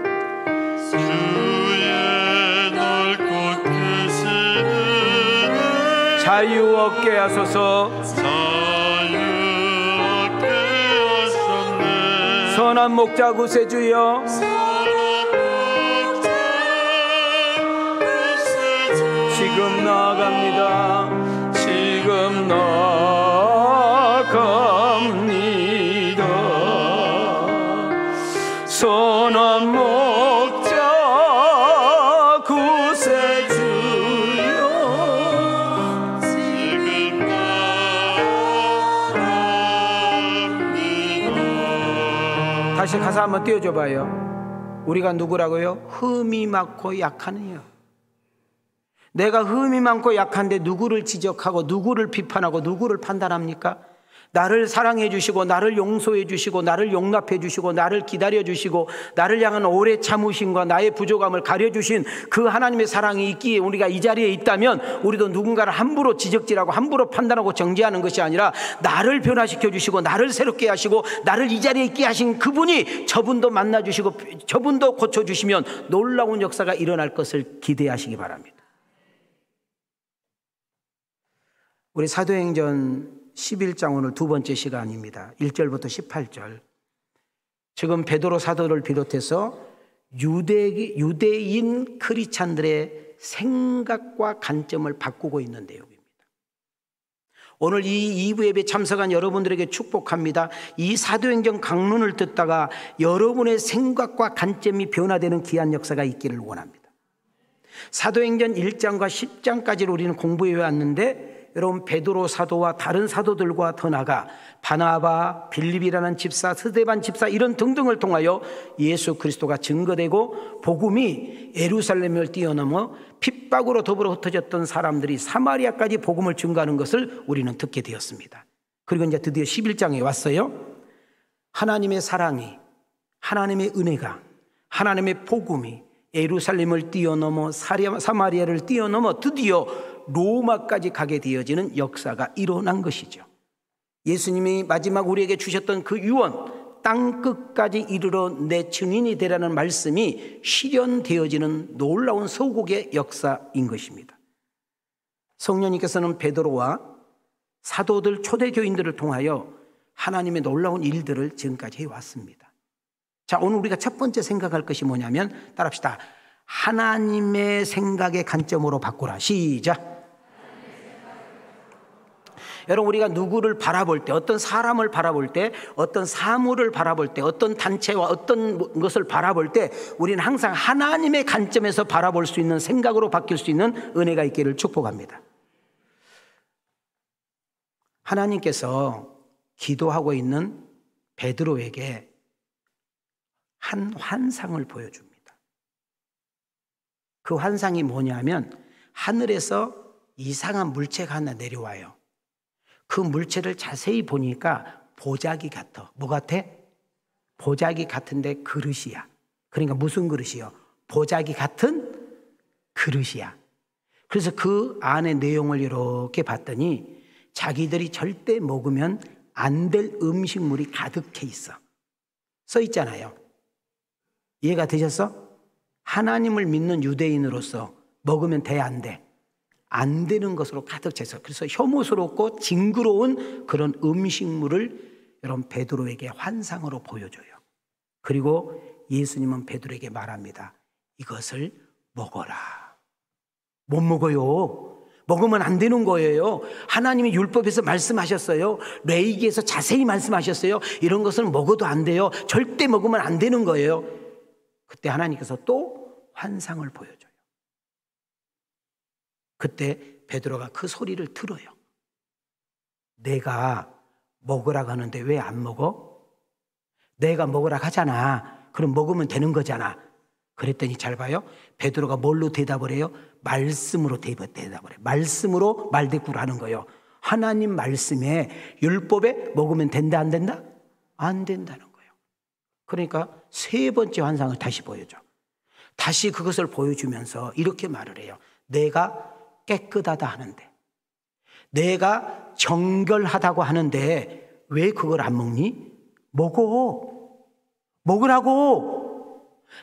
Speaker 1: 자유 얻게 하소서. 선한 목자 구세주여 지금 나아갑니다. 지금 나아갑니다. 선한 목자 구세주여 지금 나아갑니다. 다시 가사 한번 띄워줘 봐요. 우리가 누구라고요? 흠이 많고 약한 이요. 내가 흠이 많고 약한데 누구를 지적하고 누구를 비판하고 누구를 판단합니까? 나를 사랑해 주시고 나를 용서해 주시고 나를 용납해 주시고 나를 기다려 주시고 나를 향한 오래 참으심과 나의 부족함을 가려 주신 그 하나님의 사랑이 있기에 우리가 이 자리에 있다면 우리도 누군가를 함부로 지적질하고 함부로 판단하고 정죄하는 것이 아니라 나를 변화시켜 주시고 나를 새롭게 하시고 나를 이 자리에 있게 하신 그분이 저분도 만나 주시고 저분도 고쳐 주시면 놀라운 역사가 일어날 것을 기대하시기 바랍니다. 우리 사도행전 11장 오늘 두 번째 시간입니다. 1절부터 18절. 지금 베드로 사도를 비롯해서 유대인 크리스찬들의 생각과 관점을 바꾸고 있는 내용입니다. 오늘 이 2부 예배 참석한 여러분들에게 축복합니다. 이 사도행전 강론을 듣다가 여러분의 생각과 관점이 변화되는 귀한 역사가 있기를 원합니다. 사도행전 1장과 10장까지를 우리는 공부해 왔는데 여러분 베드로 사도와 다른 사도들과 더 나아가 바나바, 빌립이라는 집사, 스데반 집사 이런 등등을 통하여 예수 그리스도가 증거되고 복음이 예루살렘을 뛰어넘어 핍박으로 더불어 흩어졌던 사람들이 사마리아까지 복음을 증거하는 것을 우리는 듣게 되었습니다. 그리고 이제 드디어 11장에 왔어요. 하나님의 사랑이, 하나님의 은혜가, 하나님의 복음이 예루살렘을 뛰어넘어 사마리아를 뛰어넘어 드디어 로마까지 가게 되어지는 역사가 일어난 것이죠. 예수님이 마지막 우리에게 주셨던 그 유언, 땅끝까지 이르러 내 증인이 되라는 말씀이 실현되어지는 놀라운 서국의 역사인 것입니다. 성령님께서는 베드로와 사도들 초대교인들을 통하여 하나님의 놀라운 일들을 지금까지 해왔습니다. 자, 오늘 우리가 첫 번째 생각할 것이 뭐냐면 따라합시다. 하나님의 생각의 관점으로 바꾸라. 시작. 여러분 우리가 누구를 바라볼 때, 어떤 사람을 바라볼 때, 어떤 사물을 바라볼 때, 어떤 단체와 어떤 것을 바라볼 때 우리는 항상 하나님의 관점에서 바라볼 수 있는 생각으로 바뀔 수 있는 은혜가 있기를 축복합니다. 하나님께서 기도하고 있는 베드로에게 한 환상을 보여줍니다. 그 환상이 뭐냐면 하늘에서 이상한 물체가 하나 내려와요. 그 물체를 자세히 보니까 보자기 같아. 뭐 같아? 보자기 같은데 그릇이야. 그러니까 무슨 그릇이요? 보자기 같은 그릇이야. 그래서 그 안의 내용을 이렇게 봤더니 자기들이 절대 먹으면 안 될 음식물이 가득해 있어. 써 있잖아요. 이해가 되셨어? 하나님을 믿는 유대인으로서 먹으면 돼, 안 돼? 안 되는 것으로 가득 찼어. 그래서 혐오스럽고 징그러운 그런 음식물을 여러분 베드로에게 환상으로 보여줘요. 그리고 예수님은 베드로에게 말합니다. 이것을 먹어라. 못 먹어요. 먹으면 안 되는 거예요. 하나님이 율법에서 말씀하셨어요. 레위기에서 자세히 말씀하셨어요. 이런 것은 먹어도 안 돼요. 절대 먹으면 안 되는 거예요. 그때 하나님께서 또 환상을 보여줘요. 그때 베드로가 그 소리를 들어요. 내가 먹으라고 하는데 왜 안 먹어? 내가 먹으라고 하잖아. 그럼 먹으면 되는 거잖아. 그랬더니 잘 봐요. 베드로가 뭘로 대답을 해요? 말씀으로 대답을 해요. 말씀으로 말대꾸를 하는 거예요. 하나님 말씀에 율법에 먹으면 된다 안 된다? 안 된다는 거예요. 그러니까 세 번째 환상을 다시 보여줘. 다시 그것을 보여주면서 이렇게 말을 해요. 내가 깨끗하다 하는데, 내가 정결하다고 하는데 왜 그걸 안 먹니? 먹으라고.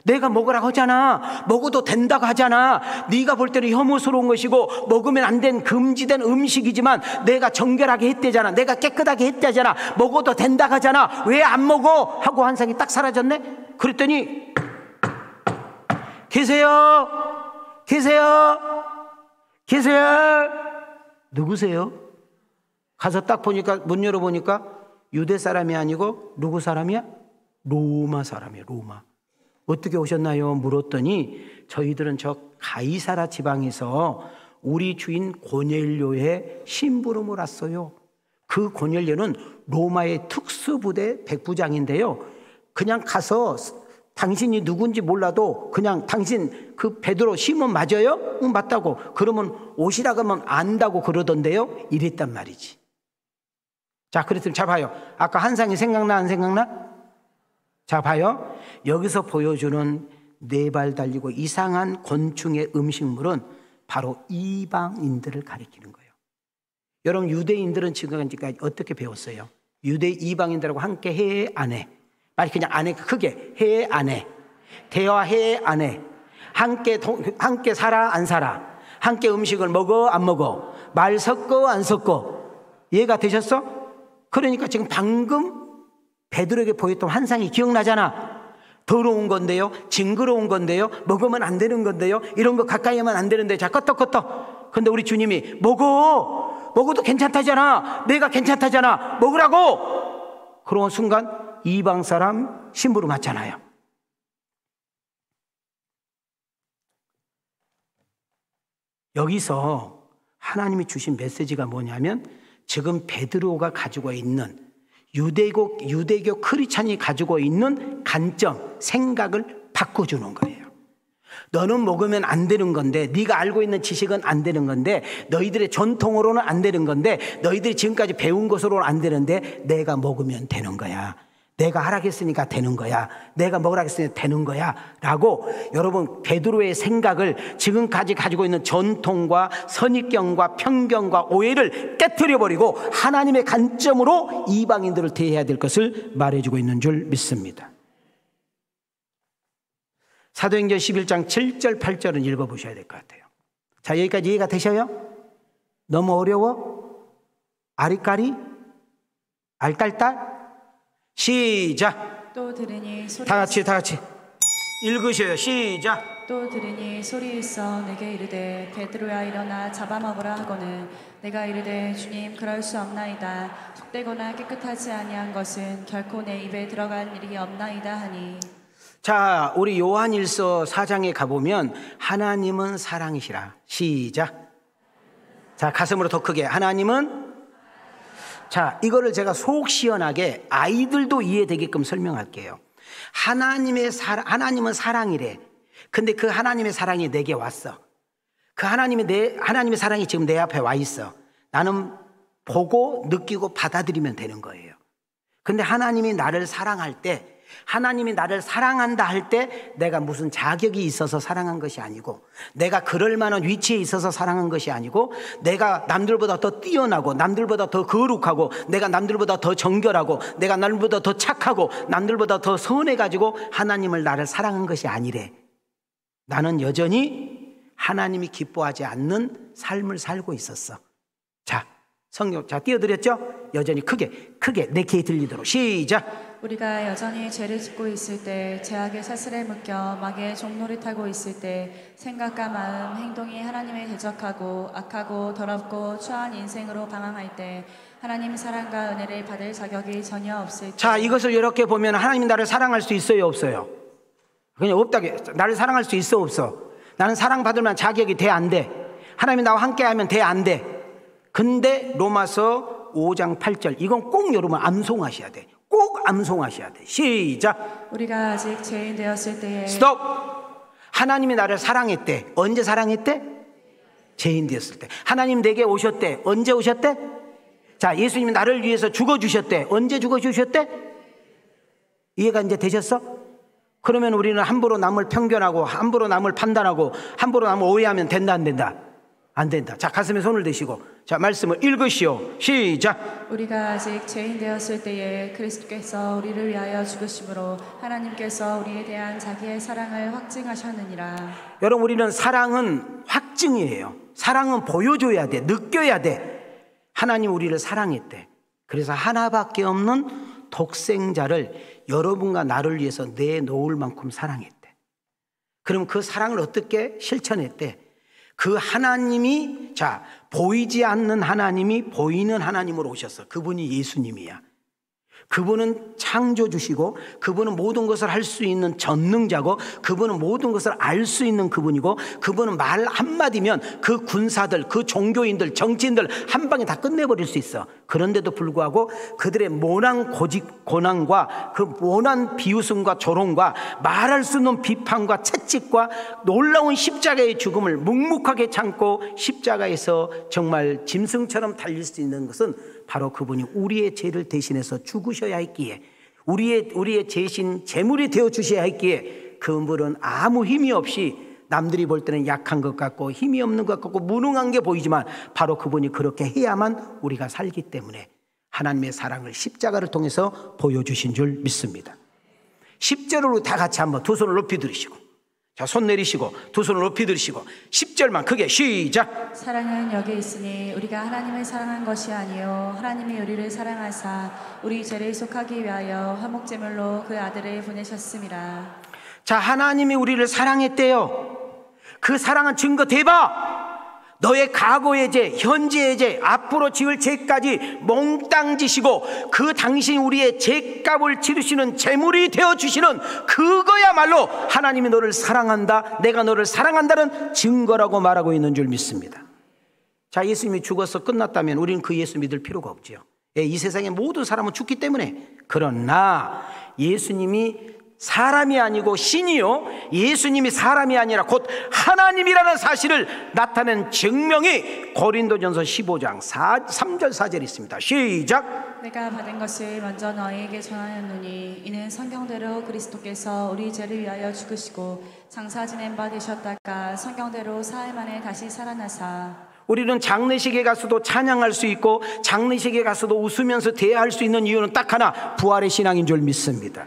Speaker 1: 내가 먹으라고 하잖아. 먹어도 된다고 하잖아. 네가 볼 때는 혐오스러운 것이고 먹으면 안 된 금지된 음식이지만 내가 정결하게 했대잖아. 내가 깨끗하게 했대잖아. 먹어도 된다고 하잖아. 왜 안 먹어? 하고 환상이 딱 사라졌네. 그랬더니 계세요? 누구세요? 가서 딱 보니까 문 열어보니까 유대 사람이 아니고 누구 사람이야? 로마 사람이에요. 로마. 어떻게 오셨나요? 물었더니 저희들은 저 가이사라 지방에서 우리 주인 고넬료의 심부름을 왔어요. 그 고넬료는 로마의 특수부대 백부장인데요. 그냥 가서 당신이 누군지 몰라도 그냥 당신 그 베드로 시몬 맞아요? 응, 맞다고. 그러면 오시라고 하면 안다고 그러던데요. 이랬단 말이지. 자, 그랬더니 자 봐요. 아까 한상이 생각나 안 생각나? 자 봐요. 여기서 보여주는 4발 달리고 이상한 곤충의 음식물은 바로 이방인들을 가리키는 거예요. 여러분 유대인들은 지금까지 어떻게 배웠어요? 유대 이방인들하고 함께 해 안 해? 빨리 그냥 안 해. 크게 해 안 해? 대화해 안 해? 함께 살아 안 살아? 함께 음식을 먹어 안 먹어? 말 섞어 안 섞어? 이해가 되셨어? 그러니까 지금 방금 베드로에게 보였던 환상이 기억나잖아. 더러운 건데요, 징그러운 건데요, 먹으면 안 되는 건데요, 이런 거 가까이 하면 안 되는데, 자 껐다. 근데 우리 주님이 먹어도 괜찮다잖아, 내가 괜찮다잖아, 먹으라고. 그런 순간 이방 사람 심부름 맞잖아요. 여기서 하나님이 주신 메시지가 뭐냐면, 지금 베드로가 가지고 있는 유대교 크리스찬이 가지고 있는 관점, 생각을 바꿔주는 거예요. 너는 먹으면 안 되는 건데, 네가 알고 있는 지식은 안 되는 건데, 너희들의 전통으로는 안 되는 건데, 너희들이 지금까지 배운 것으로는 안 되는데, 내가 먹으면 되는 거야. 내가 하라겠으니까 되는 거야. 내가 먹으라겠으니까 되는 거야. 라고 여러분 베드로의 생각을 지금까지 가지고 있는 전통과 선입견과 편견과 오해를 깨트려버리고 하나님의 관점으로 이방인들을 대해야 될 것을 말해주고 있는 줄 믿습니다. 사도행전 11장 7절 8절은 읽어보셔야 될 것 같아요. 자, 여기까지 이해가 되셔요? 너무 어려워? 아리까리? 알딸딸? 시작.
Speaker 2: 또 들으니 소리
Speaker 1: 다 같이 읽으셔요. 시작.
Speaker 2: 또 들으니 소리 있어 내게 이르되 베드로야 일어나 잡아먹으라 하고는 내가 이르되 주님 그럴 수 없나이다. 속되거나 깨끗하지 아니한 것은 결코 내 입에 들어갈 일이 없나이다 하니.
Speaker 1: 자, 우리 요한일서 4장에 가보면 하나님은 사랑이시라. 시작. 자, 가슴으로 더 크게. 하나님은. 자, 이거를 제가 속 시원하게 아이들도 이해되게끔 설명할게요. 하나님은 사랑이래. 근데 그 하나님의 사랑이 내게 왔어. 그 하나님의 사랑이 지금 내 앞에 와 있어. 나는 보고 느끼고 받아들이면 되는 거예요. 근데 하나님이 나를 사랑할 때, 하나님이 나를 사랑한다 할 때 내가 무슨 자격이 있어서 사랑한 것이 아니고, 내가 그럴 만한 위치에 있어서 사랑한 것이 아니고, 내가 남들보다 더 뛰어나고 남들보다 더 거룩하고 내가 남들보다 더 정결하고 내가 남들보다 더 착하고 남들보다 더 선해가지고 하나님을 나를 사랑한 것이 아니래. 나는 여전히 하나님이 기뻐하지 않는 삶을 살고 있었어. 자, 성경 자 띄워드렸죠? 여전히 크게 내 귀에 들리도록 시작.
Speaker 2: 우리가 여전히 죄를 짓고 있을 때, 죄악의 사슬에 묶여 마귀의 종노릇 타고 있을 때, 생각과 마음, 행동이 하나님을 대적하고 악하고 더럽고 추한 인생으로 방황할 때, 하나님 사랑과 은혜를 받을 자격이 전혀 없을 때. 자,
Speaker 1: 이것을 이렇게 보면 하나님이 나를 사랑할 수 있어요, 없어요? 그냥 없다게. 나를 사랑할 수 있어, 없어? 나는 사랑받을 만한 자격이 돼, 안 돼? 하나님이 나와 함께하면 돼, 안 돼? 근데 로마서 5장 8절 이건 꼭 여러분 암송하셔야 돼. 꼭 암송하셔야 돼. 시작.
Speaker 2: 우리가 아직 죄인 되었을 때에.
Speaker 1: 스톱. 하나님이 나를 사랑했대. 언제 사랑했대? 죄인 되었을 때. 하나님 내게 오셨대. 언제 오셨대? 자, 예수님이 나를 위해서 죽어주셨대. 언제 죽어주셨대? 이해가 이제 되셨어? 그러면 우리는 함부로 남을 편견하고 함부로 남을 판단하고 함부로 남을 오해하면 된다, 안 된다? 안 된다. 자, 가슴에 손을 대시고 자, 말씀을 읽으시오. 시작.
Speaker 2: 우리가 아직 죄인 되었을 때에 그리스도께서 우리를 위하여 죽으심으로 하나님께서 우리에 대한 자기의 사랑을 확증하셨느니라.
Speaker 1: 여러분, 우리는 사랑은 확증이에요. 사랑은 보여줘야 돼. 느껴야 돼. 하나님 우리를 사랑했대. 그래서 하나밖에 없는 독생자를 여러분과 나를 위해서 내놓을 만큼 사랑했대. 그럼 그 사랑을 어떻게 실천했대? 그 하나님이, 보이지 않는 하나님이 보이는 하나님으로 오셨어. 그분이 예수님이야. 그분은 창조주시고, 그분은 모든 것을 할 수 있는 전능자고, 그분은 모든 것을 알 수 있는 그분이고, 그분은 말 한마디면 그 군사들, 그 종교인들, 정치인들 한 방에 다 끝내버릴 수 있어. 그런데도 불구하고 그들의 모난 고난과 그 모난 비웃음과 조롱과 말할 수 없는 비판과 채찍과 놀라운 십자가의 죽음을 묵묵하게 참고 십자가에서 정말 짐승처럼 달릴 수 있는 것은 바로 그분이 우리의 죄를 대신해서 죽으셔야 했기에, 우리의 대신 제물이 되어 주셔야 했기에, 그분은 아무 힘이 없이 남들이 볼 때는 약한 것 같고 힘이 없는 것 같고 무능한 게 보이지만 바로 그분이 그렇게 해야만 우리가 살기 때문에 하나님의 사랑을 십자가를 통해서 보여주신 줄 믿습니다. 10절로 다 같이 한번 두 손을 높이 들으시고, 자, 손 내리시고 두 손을 높이 들으시고 10절만 크게 시작.
Speaker 2: 사랑은 여기 있으니 우리가 하나님을 사랑한 것이 아니요 하나님이 우리를 사랑하사 우리 죄를 속하기 위하여 화목제물로 그 아들을 보내셨습니다.
Speaker 1: 자, 하나님이 우리를 사랑했대요. 그 사랑은 증거 대박. 너의 과거의 죄, 현재의 죄, 앞으로 지을 죄까지 몽땅 지시고 그 당신 우리의 죄값을 치르시는 제물이 되어주시는 그거야말로 하나님이 너를 사랑한다, 내가 너를 사랑한다는 증거라고 말하고 있는 줄 믿습니다. 자, 예수님이 죽어서 끝났다면 우리는 그 예수 믿을 필요가 없죠. 이 세상의 모든 사람은 죽기 때문에. 그러나 예수님이 사람이 아니고 신이요, 예수님이 사람이 아니라 곧 하나님이라는 사실을 나타낸 증명이 고린도전서 15장 3절 4절에 있습니다. 시작.
Speaker 2: 내가 받은 것을 먼저 너희에게 전하였노니 이는 성경대로 그리스도께서 우리 죄를 위하여 죽으시고 장사 지낸 바 되셨다가 성경대로 사흘 만에 다시 살아나사.
Speaker 1: 우리는 장례식에 가서도 찬양할 수 있고 장례식에 가서도 웃으면서 대화할 수 있는 이유는 딱 하나, 부활의 신앙인 줄 믿습니다.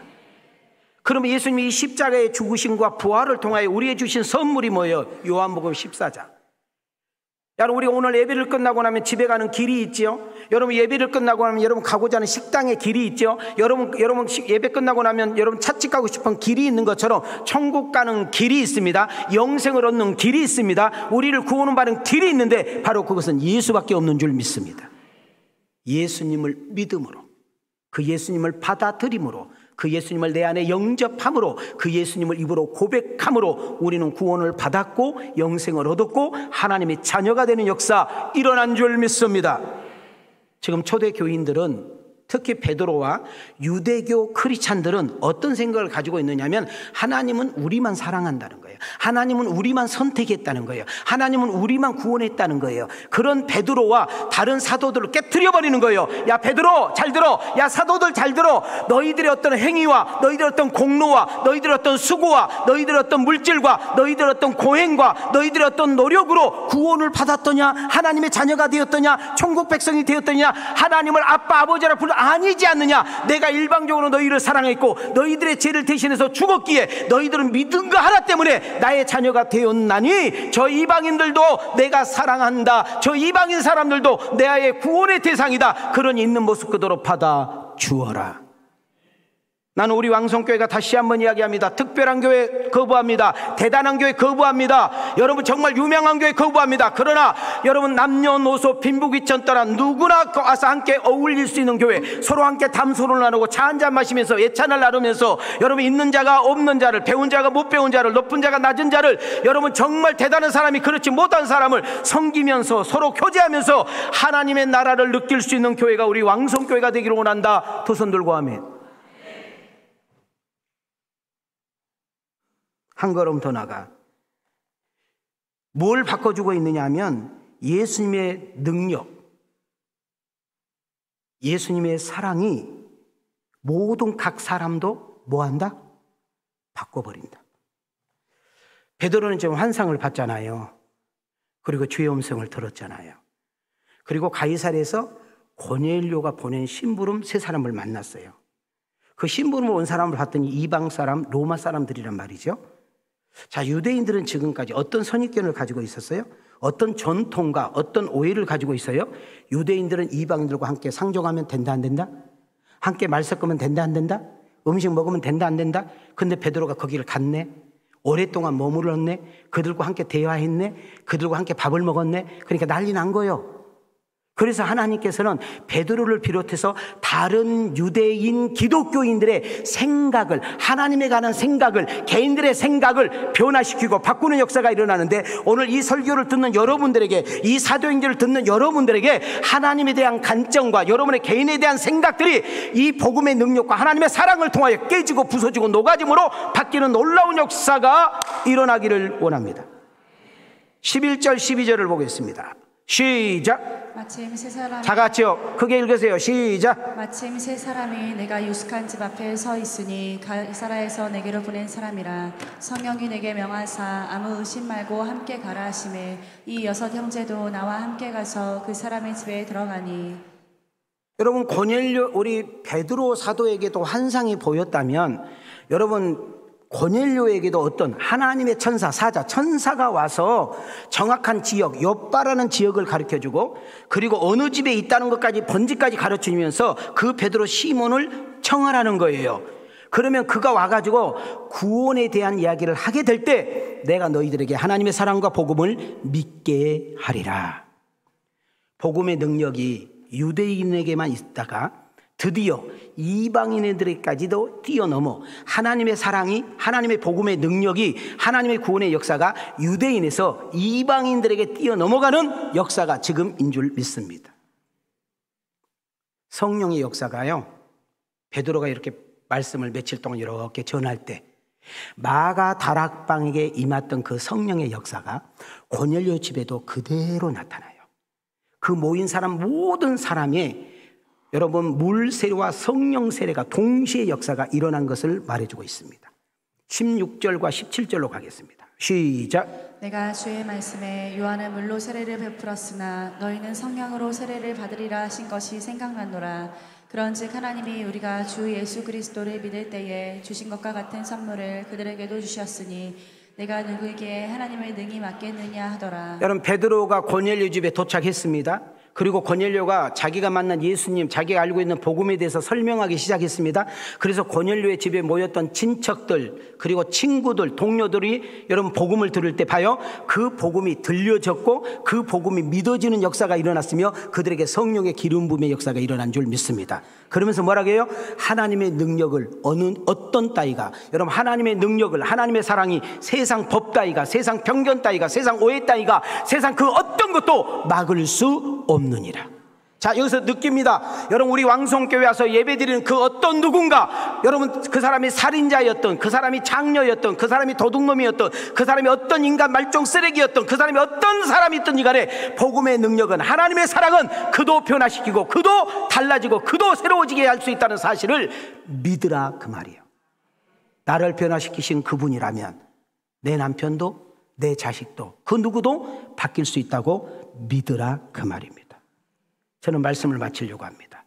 Speaker 1: 그러면 예수님이 이 십자가의 죽으심과 부활을 통하여 우리에게 주신 선물이 뭐예요? 요한복음 14장. 여러분, 우리 오늘 예배를 끝나고 나면 집에 가는 길이 있죠. 여러분, 예배를 끝나고 나면 여러분 가고자 하는 식당의 길이 있죠. 여러분 예배 끝나고 나면 여러분 찻집 가고 싶은 길이 있는 것처럼 천국 가는 길이 있습니다. 영생을 얻는 길이 있습니다. 우리를 구원을 받는 길이 있는데 바로 그것은 예수밖에 없는 줄 믿습니다. 예수님을 믿음으로, 그 예수님을 받아들임으로, 그 예수님을 내 안에 영접함으로, 그 예수님을 입으로 고백함으로 우리는 구원을 받았고 영생을 얻었고 하나님의 자녀가 되는 역사 일어난 줄 믿습니다. 지금 초대교인들은, 특히 베드로와 유대교 크리스찬들은 어떤 생각을 가지고 있느냐면 하나님은 우리만 사랑한다는 거예요. 하나님은 우리만 선택했다는 거예요. 하나님은 우리만 구원했다는 거예요. 그런 베드로와 다른 사도들을 깨트려 버리는 거예요. 야, 베드로 잘 들어. 야, 사도들 잘 들어. 너희들의 어떤 행위와 너희들의 어떤 공로와 너희들의 어떤 수고와 너희들의 어떤 물질과 너희들의 어떤 고행과 너희들의 어떤 노력으로 구원을 받았더냐, 하나님의 자녀가 되었더냐, 천국 백성이 되었더냐, 하나님을 아빠 아버지라 불러 아니지 않느냐. 내가 일방적으로 너희를 사랑했고 너희들의 죄를 대신해서 죽었기에 너희들은 믿은 거 하나 때문에 나의 자녀가 되었나니 저 이방인들도 내가 사랑한다. 저 이방인 사람들도 내의 구원의 대상이다. 그러니 있는 모습 그대로 받아 주어라. 나는 우리 왕성교회가 다시 한번 이야기합니다. 특별한 교회 거부합니다. 대단한 교회 거부합니다. 여러분 정말 유명한 교회 거부합니다. 그러나 여러분 남녀노소 빈부귀천 떠나 누구나 와서 함께 어울릴 수 있는 교회, 서로 함께 담소를 나누고 차 한잔 마시면서 예찬을 나누면서 여러분 있는 자가 없는 자를, 배운 자가 못 배운 자를, 높은 자가 낮은 자를, 여러분 정말 대단한 사람이 그렇지 못한 사람을 섬기면서 서로 교제하면서 하나님의 나라를 느낄 수 있는 교회가 우리 왕성교회가 되기를 원한다. 두 손 들고 아멘. 한 걸음 더 나가 뭘 바꿔주고 있느냐 하면 예수님의 능력, 예수님의 사랑이 모든 각 사람도 뭐한다? 바꿔버린다. 베드로는 지금 환상을 봤잖아요. 그리고 주의 음성을 들었잖아요. 그리고 가이사랴에서 고넬료가 보낸 심부름 세 사람을 만났어요. 그 심부름을 온 사람을 봤더니 이방 사람, 로마 사람들이란 말이죠. 자, 유대인들은 지금까지 어떤 선입견을 가지고 있었어요? 어떤 전통과 어떤 오해를 가지고 있어요? 유대인들은 이방인들과 함께 상종하면 된다 안 된다? 함께 말 섞으면 된다 안 된다? 음식 먹으면 된다 안 된다? 근데 베드로가 거기를 갔네. 오랫동안 머물렀네. 그들과 함께 대화했네. 그들과 함께 밥을 먹었네. 그러니까 난리 난 거예요. 그래서 하나님께서는 베드로를 비롯해서 다른 유대인 기독교인들의 생각을, 하나님에 관한 생각을, 개인들의 생각을 변화시키고 바꾸는 역사가 일어나는데, 오늘 이 설교를 듣는 여러분들에게, 이 사도행전을 듣는 여러분들에게 하나님에 대한 관점과 여러분의 개인에 대한 생각들이 이 복음의 능력과 하나님의 사랑을 통하여 깨지고 부서지고 녹아짐으로 바뀌는 놀라운 역사가 일어나기를 원합니다. 11절 12절을 보겠습니다. 시작.
Speaker 2: 마침 세 사람이,
Speaker 1: 다 같이요, 크게 읽으세요. 시작.
Speaker 2: 마침 세 사람이 내가 유숙한 집 앞에 서 있으니 가이사라에서 내게로 보낸 사람이라. 성령이 내게 명하사 아무 의심 말고 함께 가라 하시매 이 6 형제도 나와 함께 가서 그 사람의 집에 들어가니.
Speaker 1: 여러분, 고넬료, 우리 베드로 사도에게도 환상이 보였다면, 여러분 고넬료에게도 어떤 하나님의 천사, 사자, 천사가 와서 정확한 지역, 욥바라는 지역을 가르쳐주고, 그리고 어느 집에 있다는 것까지, 번지까지 가르쳐주면서 그 베드로 시몬을 청하라는 거예요. 그러면 그가 와가지고 구원에 대한 이야기를 하게 될 때 내가 너희들에게 하나님의 사랑과 복음을 믿게 하리라. 복음의 능력이 유대인에게만 있다가 드디어 이방인들에게까지도 뛰어넘어 하나님의 사랑이, 하나님의 복음의 능력이, 하나님의 구원의 역사가 유대인에서 이방인들에게 뛰어넘어가는 역사가 지금인 줄 믿습니다. 성령의 역사가요, 베드로가 이렇게 말씀을 며칠 동안 이렇게 전할 때 마가 다락방에게 임했던 그 성령의 역사가 고넬료 집에도 그대로 나타나요. 그 모인 사람 모든 사람의, 여러분, 물 세례와 성령 세례가 동시에 역사가 일어난 것을 말해주고 있습니다. 16절과 17절로 가겠습니다. 시작.
Speaker 2: 내가 주의 말씀에 요한은 물로 세례를 베풀었으나 너희는 성령으로 세례를 받으리라 하신 것이 생각나노라. 그런즉 하나님이 우리가 주 예수 그리스도를 믿을 때에 주신 것과 같은 선물을 그들에게도 주셨으니 내가 누구에게 하나님을 능히 맡겠느냐 하더라.
Speaker 1: 여러분, 베드로가 고넬료 집에 도착했습니다. 그리고 고넬료가 자기가 만난 예수님, 자기가 알고 있는 복음에 대해서 설명하기 시작했습니다. 그래서 고넬료의 집에 모였던 친척들, 그리고 친구들, 동료들이 여러분 복음을 들을 때 봐요, 그 복음이 들려졌고 그 복음이 믿어지는 역사가 일어났으며 그들에게 성령의 기름 부음의 역사가 일어난 줄 믿습니다. 그러면서 뭐라고 해요? 하나님의 능력을 어떤 따위가, 여러분, 하나님의 능력을, 하나님의 사랑이 세상 법 따위가, 세상 편견 따위가, 세상 오해 따위가, 세상 그 어떤 것도 막을 수 없느니라. 자, 여기서 느낍니다. 여러분, 우리 왕성교회 와서 예배드리는 그 어떤 누군가, 여러분, 그 사람이 살인자였던, 그 사람이 장녀였던, 그 사람이 도둑놈이었던, 그 사람이 어떤 인간 말종 쓰레기였던, 그 사람이 어떤 사람이었든지 간에 복음의 능력은, 하나님의 사랑은 그도 변화시키고 그도 달라지고 그도 새로워지게 할 수 있다는 사실을 믿으라, 그 말이에요. 나를 변화시키신 그분이라면 내 남편도, 내 자식도, 그 누구도 바뀔 수 있다고 믿으라, 그 말입니다. 저는 말씀을 마치려고 합니다.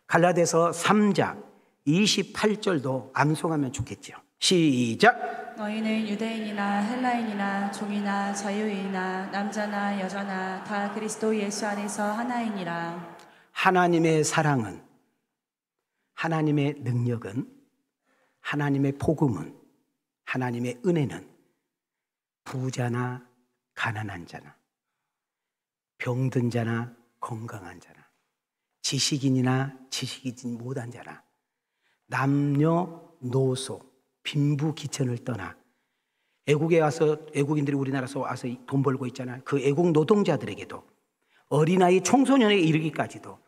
Speaker 1: 갈라디아서 3장 28절도 암송하면 좋겠죠. 시작.
Speaker 2: 너희는 유대인이나 헬라인이나 종이나 자유인이나 남자나 여자나 다 그리스도 예수 안에서 하나이니라.
Speaker 1: 하나님의 사랑은, 하나님의 능력은, 하나님의 복음은, 하나님의 은혜는 부자나 가난한 자나, 병든 자나 건강한 자나, 지식인이나 지식이지 못한 자나, 남녀노소, 빈부귀천을 떠나 애국에 와서, 애국인들이 우리나라에서 와서 돈 벌고 있잖아요. 그 애국 노동자들에게도, 어린아이 청소년에 이르기까지도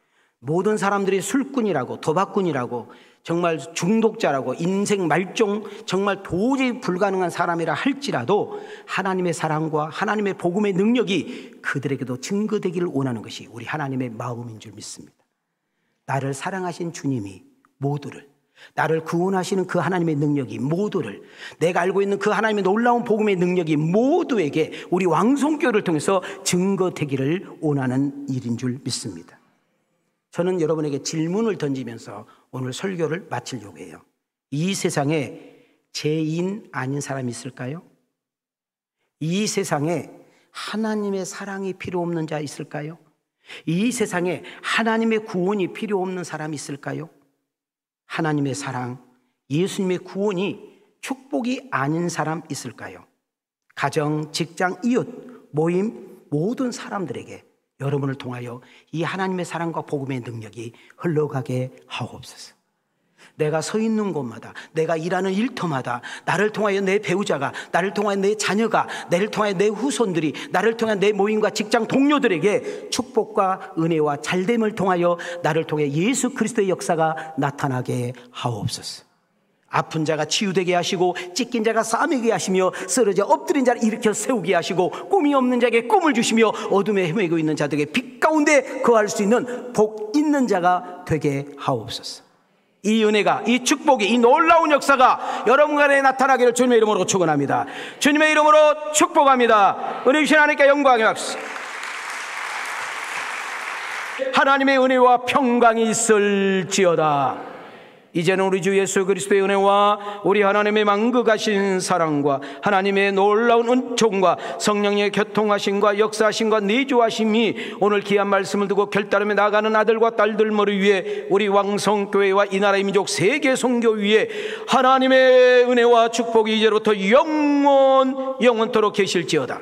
Speaker 1: 모든 사람들이 술꾼이라고, 도박꾼이라고, 정말 중독자라고, 인생 말종, 정말 도저히 불가능한 사람이라 할지라도 하나님의 사랑과 하나님의 복음의 능력이 그들에게도 증거되기를 원하는 것이 우리 하나님의 마음인 줄 믿습니다. 나를 사랑하신 주님이 모두를, 나를 구원하시는 그 하나님의 능력이 모두를, 내가 알고 있는 그 하나님의 놀라운 복음의 능력이 모두에게 우리 왕성교회를 통해서 증거되기를 원하는 일인 줄 믿습니다. 저는 여러분에게 질문을 던지면서 오늘 설교를 마치려고 해요. 이 세상에 죄인 아닌 사람이 있을까요? 이 세상에 하나님의 사랑이 필요 없는 자 있을까요? 이 세상에 하나님의 구원이 필요 없는 사람이 있을까요? 하나님의 사랑, 예수님의 구원이 축복이 아닌 사람 있을까요? 가정, 직장, 이웃, 모임, 모든 사람들에게 여러분을 통하여 이 하나님의 사랑과 복음의 능력이 흘러가게 하옵소서. 내가 서 있는 곳마다, 내가 일하는 일터마다 나를 통하여 내 배우자가, 나를 통하여 내 자녀가, 나를 통하여 내 후손들이, 나를 통하여 내 모임과 직장 동료들에게 축복과 은혜와 잘됨을 통하여 나를 통해 예수 그리스도의 역사가 나타나게 하옵소서. 아픈 자가 치유되게 하시고, 찢긴 자가 싸매게 하시며, 쓰러져 엎드린 자를 일으켜 세우게 하시고, 꿈이 없는 자에게 꿈을 주시며, 어둠에 헤매고 있는 자들에게 빛 가운데 거할 수 있는 복 있는 자가 되게 하옵소서. 이 은혜가, 이 축복이, 이 놀라운 역사가 여러분 간에 나타나기를 주님의 이름으로 축원합니다. 주님의 이름으로 축복합니다. 은혜 주신 하나님께 영광이 맙시다. 하나님의 은혜와 평강이 있을지어다. 이제는 우리 주 예수 그리스도의 은혜와 우리 하나님의 만극하신 사랑과 하나님의 놀라운 은총과 성령의 교통하심과 역사하심과 내주하심이 오늘 귀한 말씀을 두고 결단하며 나가는 아들과 딸들 머리 위에, 우리 왕성교회와 이 나라의 민족 세계 선교 위에 하나님의 은혜와 축복이 이제부터 영원토록 계실지어다.